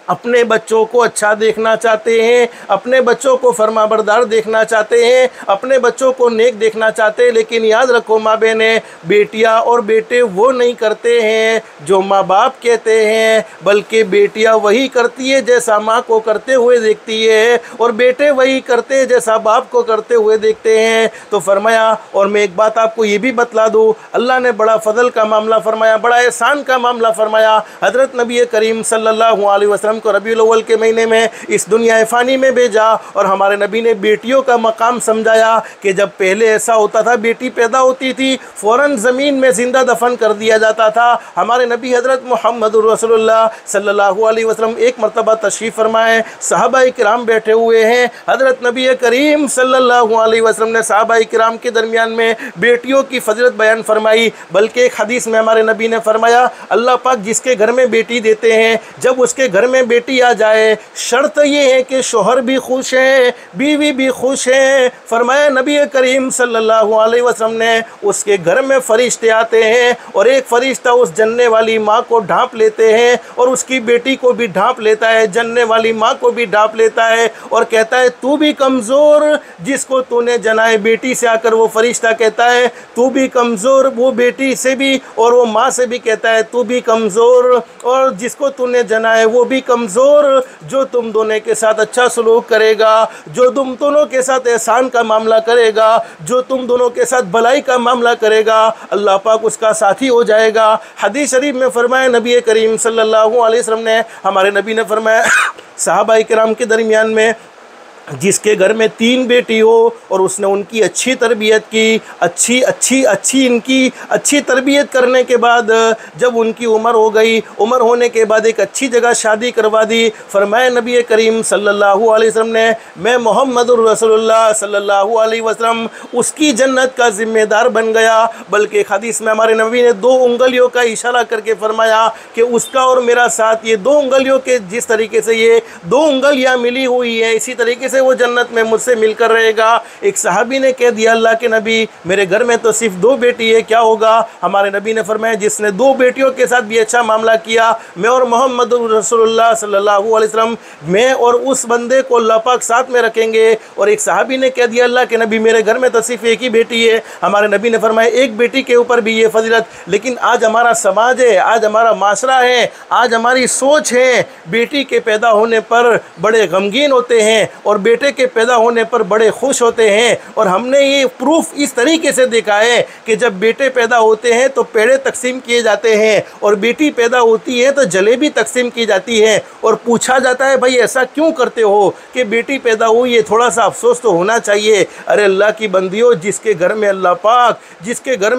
अपने बच्चों को अच्छा देखना चाहते हैं, अपने बच्चों को फरमाबरदार देखना चाहते हैं, अपने बच्चों को नेक देखना चाहते हैं। लेकिन याद रखो माँ बहनें, बेटियाँ और बेटे वो नहीं करते हैं जो माँ बाप कहते हैं, बल्कि बेटियाँ वही करती है जैसा माँ को करते हुए देखती है, और बेटे वही करते हैं जैसा बाप को करते हुए देखते हैं। तो फरमाया, और मैं एक बात आपको ये भी बतला दूँ, अल्लाह ने बड़ा फ़ज़ल का मामला फरमाया, बड़ा एहसान का मामला फरमाया। हज़रत नबी करीम सल्लल्लाहु अलैहि वसल्लम को रबीउल अव्वल के महीने में इस दुनिया फ़ानी में भेजा, और हमारे नबी ने बेटियों का मकाम समझाया कि जब पहले ऐसा होता था, बेटी पैदा होती थी फ़ौरन ज़मीन में ज़िंदा दफन कर दिया जाता था। हमारे नबी हज़रत मुहम्मदुर रसूलुल्लाह सल्लल्लाहु अलैहि वसल्लम एक मरतबा तशरीफ़ फरमाए, सहाबाए किराम बैठे हुए हैं। हज़रत नबी करीम सल्लल्लाहु अलैहि वसल्लम ने सहाबाए किराम के दरमियान में बेटियों की फजीलत बयान फरमाई। बल्कि एक हदीस में हमारे नबी ने फरमाया, अल्लाह पाक जिसके घर में बेटी देते हैं, जब उसके घर में बेटी आ जाए, शर्त ये है कि शोहर भी खुश है, बीवी भी खुश है। फरमाया नबी करीम सल्लल्लाहु अलैहि वसल्लम ने, उसके घर में फरिश्ते आते हैं, और एक फरिश्ता उस जन्ने वाली माँ को ढांप लेते हैं, और उसकी बेटी को भी ढांप लेता है, जन्ने वाली माँ को भी ढांप लेता है, और कहता है तू भी कमज़ोर, जिसको तूने जनाए बेटी से आकर वो फरिश्ता कहता है तू भी कमज़ोर, वो बेटी से भी और वो माँ से भी कहता है तू भी कमज़ोर, और जिसको तूने जनाए वो भी कमज़ोर। जो तुम दोनों के साथ अच्छा सलूक करेगा, जो तुम दोनों के साथ एहसान का मामला करेगा, जो तुम दोनों के साथ भलाई का मामला करेगा, अल्लाह पाक उसका साथी हो जाएगा। हदीस शरीफ में फरमाया नबी करीम सल्लल्लाहु अलैहि वसल्लम ने, हमारे नबी ने फरमाया सहाबाए किराम के दरमियान में जिसके घर में 3 बेटी हो और उसने उनकी अच्छी तरबियत की, इनकी अच्छी तरबियत करने के बाद जब उनकी उम्र हो गई, उम्र होने के बाद एक अच्छी जगह शादी करवा दी, फरमाया नबी करीम सल्लल्लाहु अलैहि वसल्लम ने, मैं मुहम्मदुर रसूलुल्लाह सल्लल्लाहु अलैहि वसल्लम उसकी जन्नत का ज़िम्मेदार बन गया। बल्कि एक हदीस में हमारे नबी ने 2 उंगलियों का इशारा करके फरमाया कि उसका और मेरा साथ, ये 2 उंगलियों के जिस तरीके से ये 2 उंगलियाँ मिली हुई है, इसी तरीके से वो जन्नत में मुझसे मिलकर रहेगा। एक सहाबी ने कह दिया, अल्लाह के नबी मेरे घर में तो सिर्फ 2 बेटी है, क्या होगा? हमारे नबी ने फरमाया, जिसने 2 बेटियों के साथ भी अच्छा मामला किया, मैं और मोहम्मद रसूलुल्लाह सल्लल्लाहु अलैहि वसल्लम, मैं और उस बंदे को अल्लाह पाक साथ में रखेंगे। और एक सहाबी ने कह दिया, अल्लाह के नबी मेरे घर में तो सिर्फ एक ही बेटी है। हमारे नबी ने फरमाया, एक बेटी के ऊपर भी ये फजीलत, लेकिन आज हमारा समाज है, आज हमारा माशरा है, आज हमारी सोच है, बेटी के पैदा होने पर बड़े गमगीन होते हैं और बेटे के पैदा होने पर बड़े खुश होते हैं। और हमने ये प्रूफ इस तरीके से देखा है कि जब बेटे पैदा होते हैं तो पेड़े तकसीम किए जाते हैं, और बेटी पैदा होती है तो जलेबी तकसीम की जाती है। और पूछा जाता है, भाई ऐसा क्यों करते हो कि बेटी पैदा हुई है, थोड़ा सा अफसोस तो होना चाहिए। अरे अल्लाह की बंदियों, जिसके घर में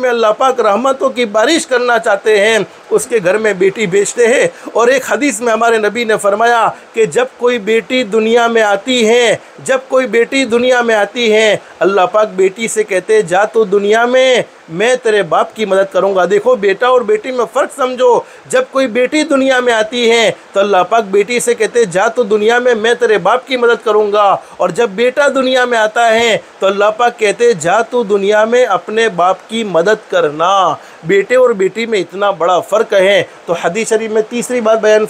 अल्लाह पाक रहमतों की बारिश करना चाहते हैं, उसके घर में बेटी भेजते हैं। और एक हदीस में हमारे नबी ने फरमाया कि जब कोई बेटी दुनिया में आती है हैं जब कोई बेटी दुनिया में आती है, अल्लाह पाक बेटी से कहते जा तो दुनिया में, मैं तेरे बाप की मदद करूंगा। देखो बेटा और बेटी में फ़र्क समझो। जब कोई बेटी दुनिया में आती है तो अल्लाह पाक बेटी से कहते जा तो दुनिया में, मैं तेरे बाप की मदद करूंगा। और जब बेटा दुनिया में आता है तो अल्लाह पाक कहते जा तो दुनिया में अपने बाप की मदद करना। बेटे और बेटी में इतना बड़ा फ़र्क है। तो हदीस शरीफ में तीसरी बात बयान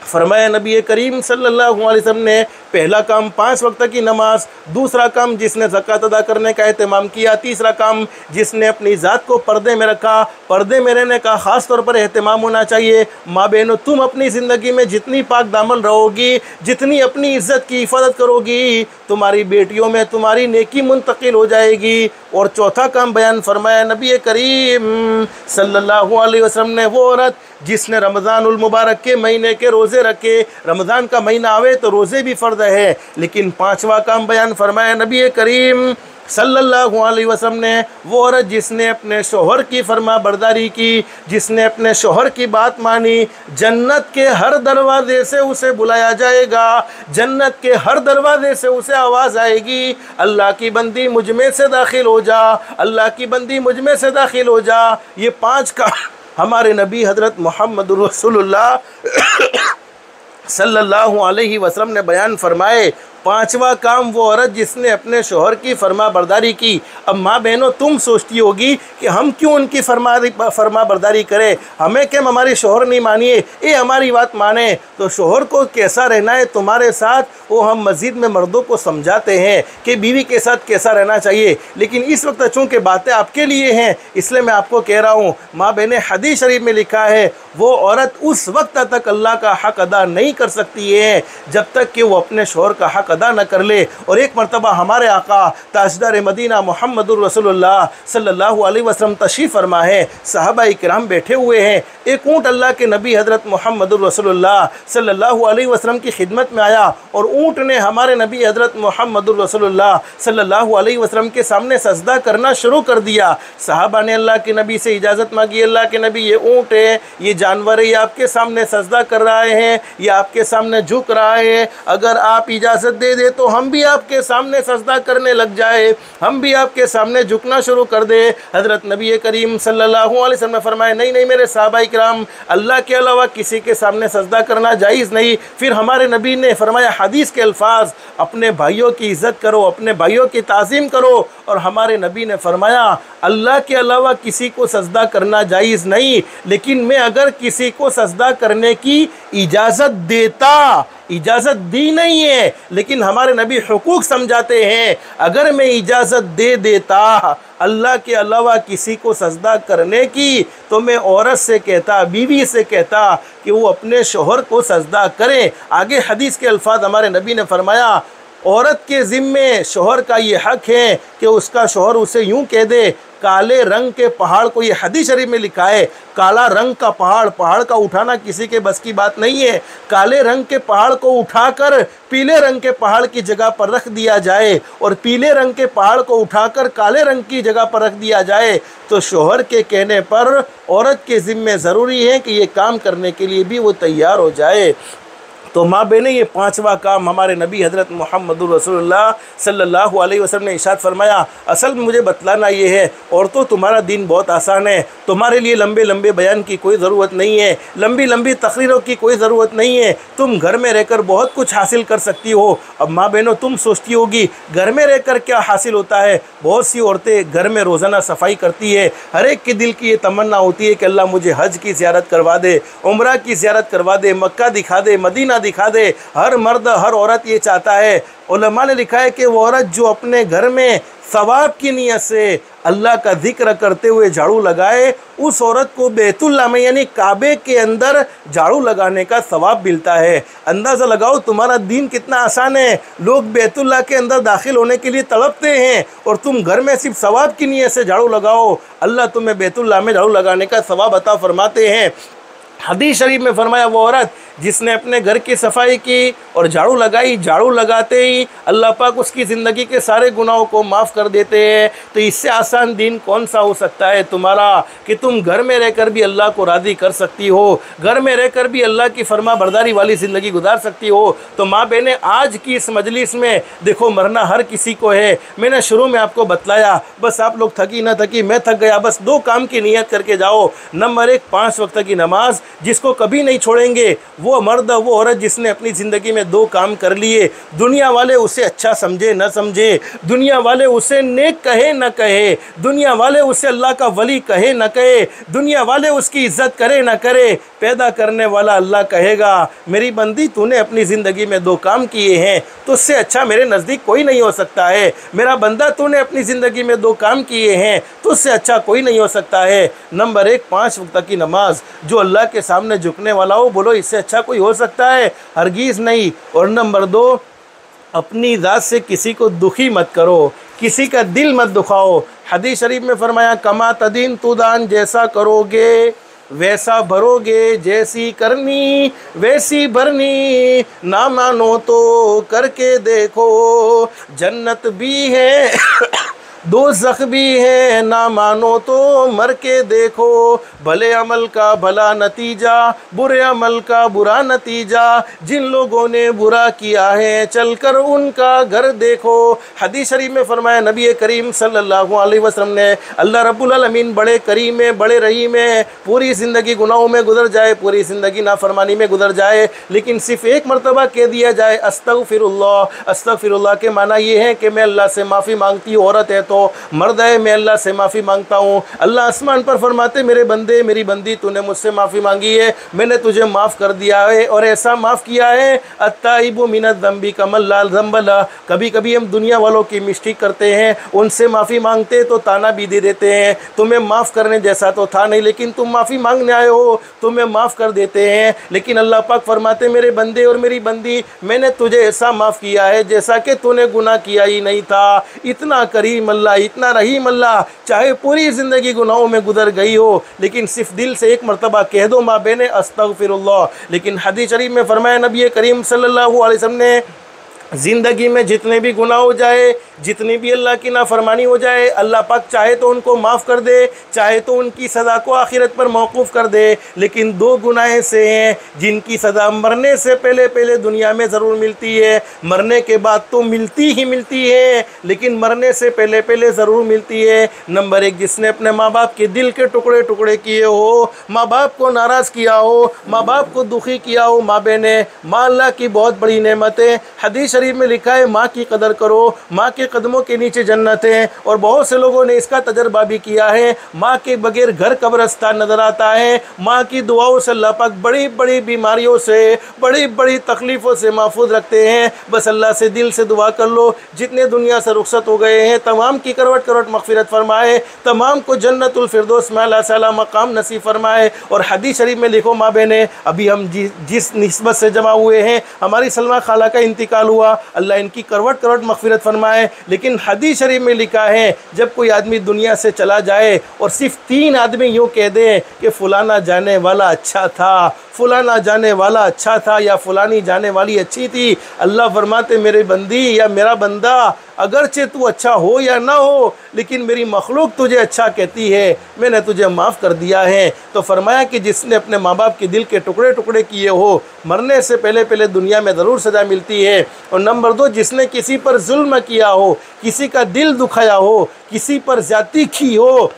फरमाया नबी करीम सल्लल्लाहु अलैहि वसल्लम ने, पहला काम 5 वक्त की नमाज, दूसरा काम जिसने ज़कात अदा करने का एहतमाम किया, तीसरा काम जिसने अपनी ज़ात को पर्दे में रखा। पर्दे में रहने का ख़ास तौर पर एहतमाम होना चाहिए। माँ बहनों, तुम अपनी ज़िंदगी में जितनी पाक दामन रहोगी, जितनी अपनी इज़्ज़त की हिफाजत करोगी, तुम्हारी बेटियों में तुम्हारी नेकी मुंतकिल हो जाएगी। और चौथा काम बयान फरमाया नबी करीम सल्लल्लाहु अलैहि वसल्लम ने, वो औरत जिसने रमज़ानुल मुबारक के महीने के रोज़े रखे, रमज़ान का महीना आवे तो रोज़े भी फ़र्ज़ है। लेकिन 5वां काम बयान फरमाया नबी करीम सल्लल्लाहु अलैहि वसल्लम ने, वो औरत जिसने अपने शोहर की फरमा बरदारी की, जिसने अपने शोहर की बात मानी, जन्नत के हर दरवाजे से उसे बुलाया जाएगा, जन्नत के हर दरवाजे से उसे आवाज़ आएगी, अल्लाह की बंदी मुझ में से दाखिल हो जा, अल्लाह की बंदी मुझ में से दाखिल हो जा। ये 5 का हमारे नबी हज़रत मोहम्मद रसूलुल्लाह सल्लल्लाहु अलैहि वसल्लम ने बयान फरमाए। 5वां काम वो औरत जिसने अपने शोहर की फरमा बरदारी की। अब माँ बहनों, तुम सोचती होगी कि हम क्यों उनकी फरमा बरदारी करें, हमें क्या हमारे शोहर नहीं मानिए, ये हमारी बात माने। तो शोहर को कैसा रहना है तुम्हारे साथ, वो हम मस्जिद में मर्दों को समझाते हैं कि बीवी के साथ कैसा रहना चाहिए। लेकिन इस वक्त चूँकि बातें आपके लिए हैं, इसलिए मैं आपको कह रहा हूँ। माँ बहने, हदीस शरीफ में लिखा है वो औरत उस वक्त तक अल्लाह का हक़ अदा नहीं कर सकती है जब तक कि वो अपने शोहर का हक़ अदा न कर ले। और एक मरतबा हमारे आका ताजदार मदीना मुहम्मदुर रसूलुल्लाह सल्लल्लाहु अलैहि वसल्लम तशरीफ़ फरमा है, सहाबा इकराम बैठे हुए हैं। एक ऊँट अल्लाह के नबी हज़रत मुहम्मदुर रसूलुल्लाह सल्लल्लाहु अलैहि वसल्लम की खिदमत में आया और ऊँट ने हमारे नबी हज़रत मुहम्मदुर रसूलुल्लाह सल्लल्लाहु अलैहि वसल्लम के सामने सजदा करना शुरू कर दिया। सहाबा ने अल्लाह के नबी से इजाज़त मांगी, अल्लाह के नबी ये ऊँट है, ये जानवर है, ये आपके सामने सजदा कर रहा है, ये आपके सामने झुक रहा है, अगर आप इजाज़त दे तो हम भी आपके सामने सजदा करने लग जाए, हम भी आपके सामने झुकना शुरू कर दे। हज़रत नबी करीम सल्लल्लाहु अलैहि वसल्लम ने फरमाया, नहीं नहीं मेरे सहाबा इकराम, अल्लाह के अलावा किसी के सामने सजदा करना जायज़ नहीं। फिर हमारे नबी ने फरमाया हदीस के अल्फाज, अपने भाइयों की इज़्ज़त करो, अपने भाइयों की ताज़ीम करो। और हमारे नबी ने फरमाया अल्लाह के अलावा किसी को सजदा करना जायज़ नहीं, लेकिन मैं अगर किसी को सजदा करने की इजाज़त देता, इजाज़त दी नहीं है, लेकिन हमारे नबी हुकूक समझाते हैं, अगर मैं इजाज़त दे देता अल्लाह के अलावा किसी को सजदा करने की, तो मैं औरत से कहता, बीवी से कहता कि वो अपने शोहर को सजदा करें। आगे हदीस के अल्फाज हमारे नबी ने फरमाया, औरत के ज़िम्मे शोहर का ये हक़ है कि उसका शोहर उसे यूँ कह दे, काले रंग के पहाड़ को, ये हदीस शरीफ में लिखा है, काला रंग का पहाड़, पहाड़ का उठाना किसी के बस की बात नहीं है, काले रंग के पहाड़ को उठाकर पीले रंग के पहाड़ की जगह पर रख दिया जाए और पीले रंग के पहाड़ को उठाकर काले रंग की जगह पर रख दिया जाए, तो शोहर के कहने पर औरत के ज़िम्मे ज़रूरी है कि ये काम करने के लिए भी वो तैयार हो जाए। तो माँ बहने, ये 5वां काम हमारे नबी हज़रत मुहम्मदुर रसूलुल्लाह सल्लल्लाहु अलैहि वसल्लम ने इरशाद फरमाया। असल में मुझे बतलाना ये है, औरतों तुम्हारा दिन बहुत आसान है, तुम्हारे लिए लंबे लंबे बयान की कोई ज़रूरत नहीं है, लंबी लंबी तकरीरों की कोई ज़रूरत नहीं है, तुम घर में रहकर बहुत कुछ हासिल कर सकती हो। अब माँ बहनों, तुम सोचती होगी घर में रहकर क्या हासिल होता है। बहुत सी औरतें घर में रोज़ाना सफाई करती है, हर एक के दिल की ये तमन्ना होती है कि अल्लाह मुझे हज की ज़ियारत करवा दे, उम्रा की ज़ियारत करवा दे, मक्का दिखा दे, मदीना दिखा दे। हर मर्द हर औरत ये चाहता है। उलमा ने लिखा है कि वो औरत जो अपने घर में सवाब की नीयत से अल्लाह का जिक्र करते हुए झाड़ू लगाए, उस औरत को बैतुल्लाह में यानी काबे के अंदर झाड़ू लगाने का सवाब मिलता है। अंदाज़ा लगाओ तुम्हारा दीन कितना आसान है। लोग बैतुल्लाह के अंदर दाखिल होने के लिए तड़पते हैं और तुम घर में सिर्फ सवाब की नीयत से झाड़ू लगाओ, अल्लाह तुम्हें बैतुल्लाह में झाड़ू लगाने का सवाब अता फरमाते हैं। हदीस शरीफ में फरमाया वो औरत जिसने अपने घर की सफाई की और झाड़ू लगाई, झाड़ू लगाते ही अल्लाह पाक उसकी ज़िंदगी के सारे गुनाहों को माफ़ कर देते हैं। तो इससे आसान दिन कौन सा हो सकता है तुम्हारा कि तुम घर में रहकर भी अल्लाह को राज़ी कर सकती हो, घर में रहकर भी अल्लाह की फरमा बरदारी वाली ज़िंदगी गुजार सकती हो। तो माँ बहनें, आज की इस मजलिस में देखो, मरना हर किसी को है। मैंने शुरू में आपको बतलाया, बस आप लोग थकी ना थकी, मैं थक गया, बस 2 काम की नियत करके जाओ। नंबर 1, 5 वक्त की नमाज जिसको कभी नहीं छोड़ेंगे, वो मर्द वो औरत जिसने अपनी ज़िंदगी में 2 काम कर लिए। दुनिया वाले उसे अच्छा समझे न समझे, दुनिया वाले उसे नेक कहे न कहे, दुनिया वाले उसे अल्लाह का वली कहे न कहे, दुनिया वाले उसकी इज्जत करे न करे, पैदा करने वाला अल्लाह कहेगा मेरी बंदी तूने अपनी ज़िंदगी में 2 काम किए हैं, तो उससे अच्छा मेरे नज़दीक कोई नहीं हो सकता है। मेरा बंदा तूने अपनी ज़िंदगी में 2 काम किए हैं, तो उससे अच्छा कोई नहीं हो सकता है। नंबर 1, 5 वक्त की नमाज, जो अल्लाह के सामने झुकने वाला हो, बोलो इससे अच्छा कोई हो सकता है? हरगिज़ नहीं। और नंबर 2, अपनी ज़ात से किसी को दुखी मत करो, किसी का दिल मत दुखाओ। हदीस शरीफ में फरमाया, कमा तदीन तुदान, जैसा करोगे वैसा भरोगे, जैसी करनी वैसी भरनी, ना मानो तो करके देखो, जन्नत भी है दोज़ख भी है, ना मानो तो मर के देखो, भले अमल का भला नतीजा, बुरे अमल का बुरा नतीजा, जिन लोगों ने बुरा किया है चलकर उनका घर देखो। हदीस शरीफ में फरमाया नबी करीम सल्लल्लाहु अलैहि वसल्लम ने, अल्लाह रब्बुल आलमीन बड़े करीम है, बड़े रहीम है, पूरी ज़िंदगी गुनाहों में गुजर जाए, पूरी ज़िंदगी नाफरमानी में गुजर जाए, लेकिन सिर्फ एक मरतबा कह दिया जाए अस्तगफिरुल्लाह। अस्तगफिरुल्लाह के माना ये है कि मैं अल्लाह से माफ़ी मांगती हूँ, औरत है तो मर्द है, मैं अल्लाह से माफ़ी मांगता हूँ। अल्लाह आसमान पर फरमाते, मेरे बंदे मेरी बंदी तूने मुझसे माफ़ी मांगी है, मैंने तुझे माफ़ कर दिया है, और ऐसा माफ़ किया है अत्ताइबु मिनज़ ज़ंबी कमल ला ज़ंबला। कभी कभी हम दुनिया वालों की मिस्टेक करते हैं, उनसे माफ़ी मांगते तो ताना भी दे देते हैं, तुम्हें माफ़ करने जैसा तो था नहीं, लेकिन तुम माफ़ी मांगने आए हो, तुम्हें माफ़ कर देते हैं। लेकिन अल्लाह पाक फरमाते, मेरे बंदे और मेरी बंदी, मैंने तुझे ऐसा माफ़ किया है जैसा कि तूने गुनाह किया ही नहीं था। इतना करीम अल्लाह, इतना रहीम अल्लाह, चाहे पूरी ज़िंदगी गुनाहों में गुजर गई हो, लेकिन सिर्फ दिल से एक मरतबा कह दो माँ बहने अस्तगफिरुल्लाह। लेकिन हदीस शरीफ में फरमाया नबी करीम सल्लल्लाहु अलैहि वसल्लम ने, ज़िंदगी में जितने भी गुनाह हो जाए, जितनी भी अल्लाह की नाफरमानी हो जाए, अल्लाह पाक चाहे तो उनको माफ़ कर दे, चाहे तो उनकी सज़ा को आखिरत पर मौकूफ़ कर दे। लेकिन 2 गुनाह ऐसे हैं जिनकी सज़ा मरने से पहले पहले दुनिया में ज़रूर मिलती है, मरने के बाद तो मिलती ही मिलती है, लेकिन मरने से पहले पहले ज़रूर मिलती है। नंबर 1, जिसने अपने माँ बाप के दिल के टुकड़े टुकड़े किए हो, माँ बाप को नाराज़ किया हो, माँ बाप को दुखी किया हो। माँ बहने, माँ अल्लाह की बहुत बड़ी नेमत है। हदीस शरीफ में लिखा है, माँ की कदर करो, माँ के कदमों के नीचे जन्नत है। और बहुत से लोगों ने इसका तजर्बा भी किया है, माँ के बगैर घर कब्रिस्तान नज़र आता है। माँ की दुआओं से अल्लाह पाक बड़ी बड़ी बीमारियों से, बड़ी बड़ी तकलीफ़ों से महफूज रखते हैं। बस अल्लाह से दिल से दुआ कर लो, जितने दुनिया से रुखसत हो गए हैं तमाम की करवट करवट मग़फ़िरत फरमाए, तमाम को जन्नतुल फिरदौस में आला साला मकाम नसीब फरमाए। और हदीस शरीफ में लिखो माँ बहने, अभी हम जिस निस्बत से जमा हुए हैं, हमारी सलमा खाला का इंतकाल हुआ, अल्लाह इनकी करवट करवट मग़फ़िरत फरमाए। लेकिन हदीस शरीफ में लिखा है, जब कोई आदमी दुनिया से चला जाए और सिर्फ 3 आदमी यूँ कह दें कि फ़लाना जाने वाला अच्छा था, फ़लाना जाने वाला अच्छा था, या फ़लानी जाने वाली अच्छी थी, अल्लाह फरमाते मेरे बंदी या मेरा बंदा, अगरचे तू अच्छा हो या ना हो, लेकिन मेरी मखलूक तुझे अच्छा कहती है, मैंने तुझे माफ़ कर दिया है। तो फरमाया कि जिसने अपने माँ बाप के दिल के टुकड़े टुकड़े किए हो, मरने से पहले पहले दुनिया में ज़रूर सज़ा मिलती है। और नंबर 2, जिसने किसी पर जुल्म किया हो, किसी का दिल दुखाया हो, किसी पर ज़्यादती की हो,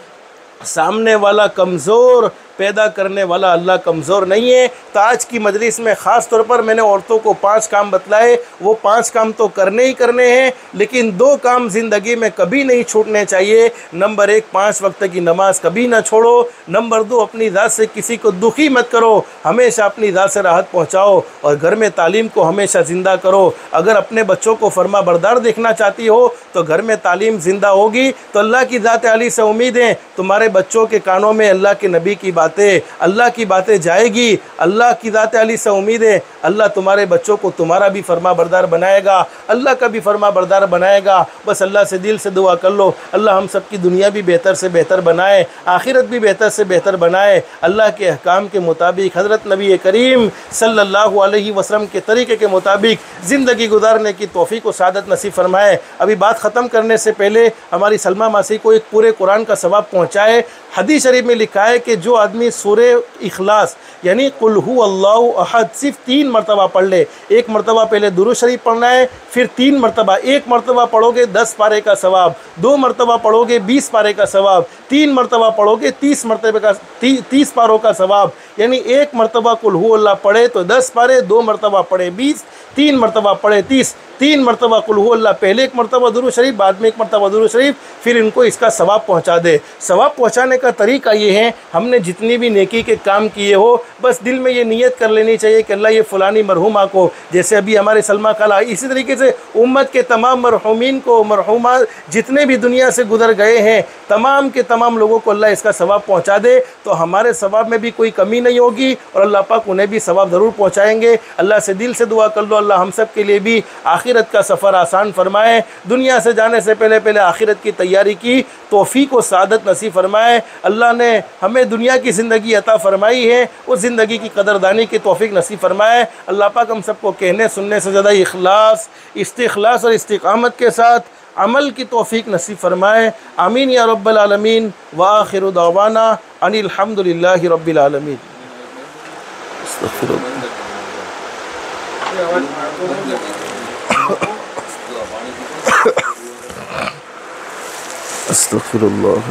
सामने वाला कमज़ोर, पैदा करने वाला अल्लाह कमज़ोर नहीं है। तो आज की मजलिस में ख़ास तौर पर मैंने औरतों को 5 काम बतलाए, वो 5 काम तो करने ही करने हैं, लेकिन 2 काम ज़िंदगी में कभी नहीं छूटने चाहिए। नंबर 1, 5 वक्त की नमाज कभी ना छोड़ो। नंबर 2, अपनी ज़ात से किसी को दुखी मत करो, हमेशा अपनी ज़ात से राहत पहुँचाओ। और घर में तालीम को हमेशा ज़िंदा करो। अगर अपने बच्चों को फरमा बरदार देखना चाहती हो तो घर में तालीम ज़िंदा होगी तो अल्लाह की ज़ात आली से उम्मीद है तुम्हारे बच्चों के कानों में अल्लाह के नबी की बात बातें, अल्लाह की बातें जाएगी। अल्लाह की ज़ात अली से उम्मीद है अल्लाह तुम्हारे बच्चों को तुम्हारा भी फरमा बरदार बनाएगा, अल्लाह का भी फरमा बरदार बनाएगा। बस अल्लाह से दिल से दुआ कर लो, अल्लाह हम सब की दुनिया भी बेहतर से बेहतर बनाए, आखिरत भी बेहतर से बेहतर बनाए। अल्लाह के अहकाम के मुताबिक, हज़रत नबी करीम सल्लल्लाहु अलैहि वसल्लम के तरीक़े के मुताबिक ज़िंदगी गुजारने की तौफ़ीक़ व सादत नसीब फरमाए। अभी बात ख़त्म करने से पहले हमारी सलमा मासी को एक पूरे कुरान का सवाब पहुँचाए। हदीस शरीफ में लिखा है कि जो आदमी सूरे इखलास यानी कुल हु अल्लाहु अहद सिर्फ 3 मरतबा पढ़ ले, एक मरतबा पहले दुरूद शरीफ पढ़ना है, फिर 3 मरतबा, एक मरतबा पढ़ोगे 10 पारे का सवाब, 2 मरतबा पढ़ोगे 20 पारे का सवाब, 3 मरतबा पढ़ोगे 30 मरतबे का 30 पारों का सवाब। यानी एक मरतबा कुल हु अल्लाह पढ़े तो 10 पारे, 2 मरतबा पढ़े 20, 3 मरतबा पढ़े 30, 3 मरतबा कुल हु अल्लाह, पहले एक मरतबा दुरूद शरीफ, बाद में एक मरतबा दुरूद शरीफ, फिर इनको इसका सवाब पहुंचा दे। सवाब पहुंचाने का तरीका ये है, हमने जितनी भी नेकी के काम किए हो बस दिल में ये नीयत कर लेनी चाहिए कि अल्लाह ये फ़लानी मरहुमा को, जैसे अभी हमारे सलमा खाला, इसी तरीके से उम्मत के तमाम मरहुमीन को, मरहुमा जितने भी दुनिया से गुजर गए हैं तमाम के तमाम लोगों को अल्लाह इसका सवाब पहुँचा दे, तो हमारे सवाब में भी कोई कमी नहीं होगी और अल्लाह पाक उन्हें भी सवाब ज़रूर पहुँचाएँगे। अल्लाह से दिल से दुआ कर लो अल्लाह हम सब के लिए भी आखिरत का सफ़र आसान फरमाए, दुनिया से जाने से पहले पहले आखिरत की तैयारी की तौफ़ीक़ व सादत नसीब फरमाए। अल्लाह ने हमें दुनिया की ज़िंदगी अता फ़रमाई है, उस ज़िंदगी की कदरदानी की तौफ़ीक़ नसीब फरमाए। अल्लाह पाक हम सबको कहने सुनने से ज़्यादा इखलास, इस्तिखलास और इस्तिक़ामत के साथ अमल की तौफ़ीक़ नसीब फरमाए। आमीन या रब्बल आलमीन। व आखिरु दावाना अनिल हम्दुलिल्लाहि रब्बिल आलमीन। अस्तग़फिरुल्लाह।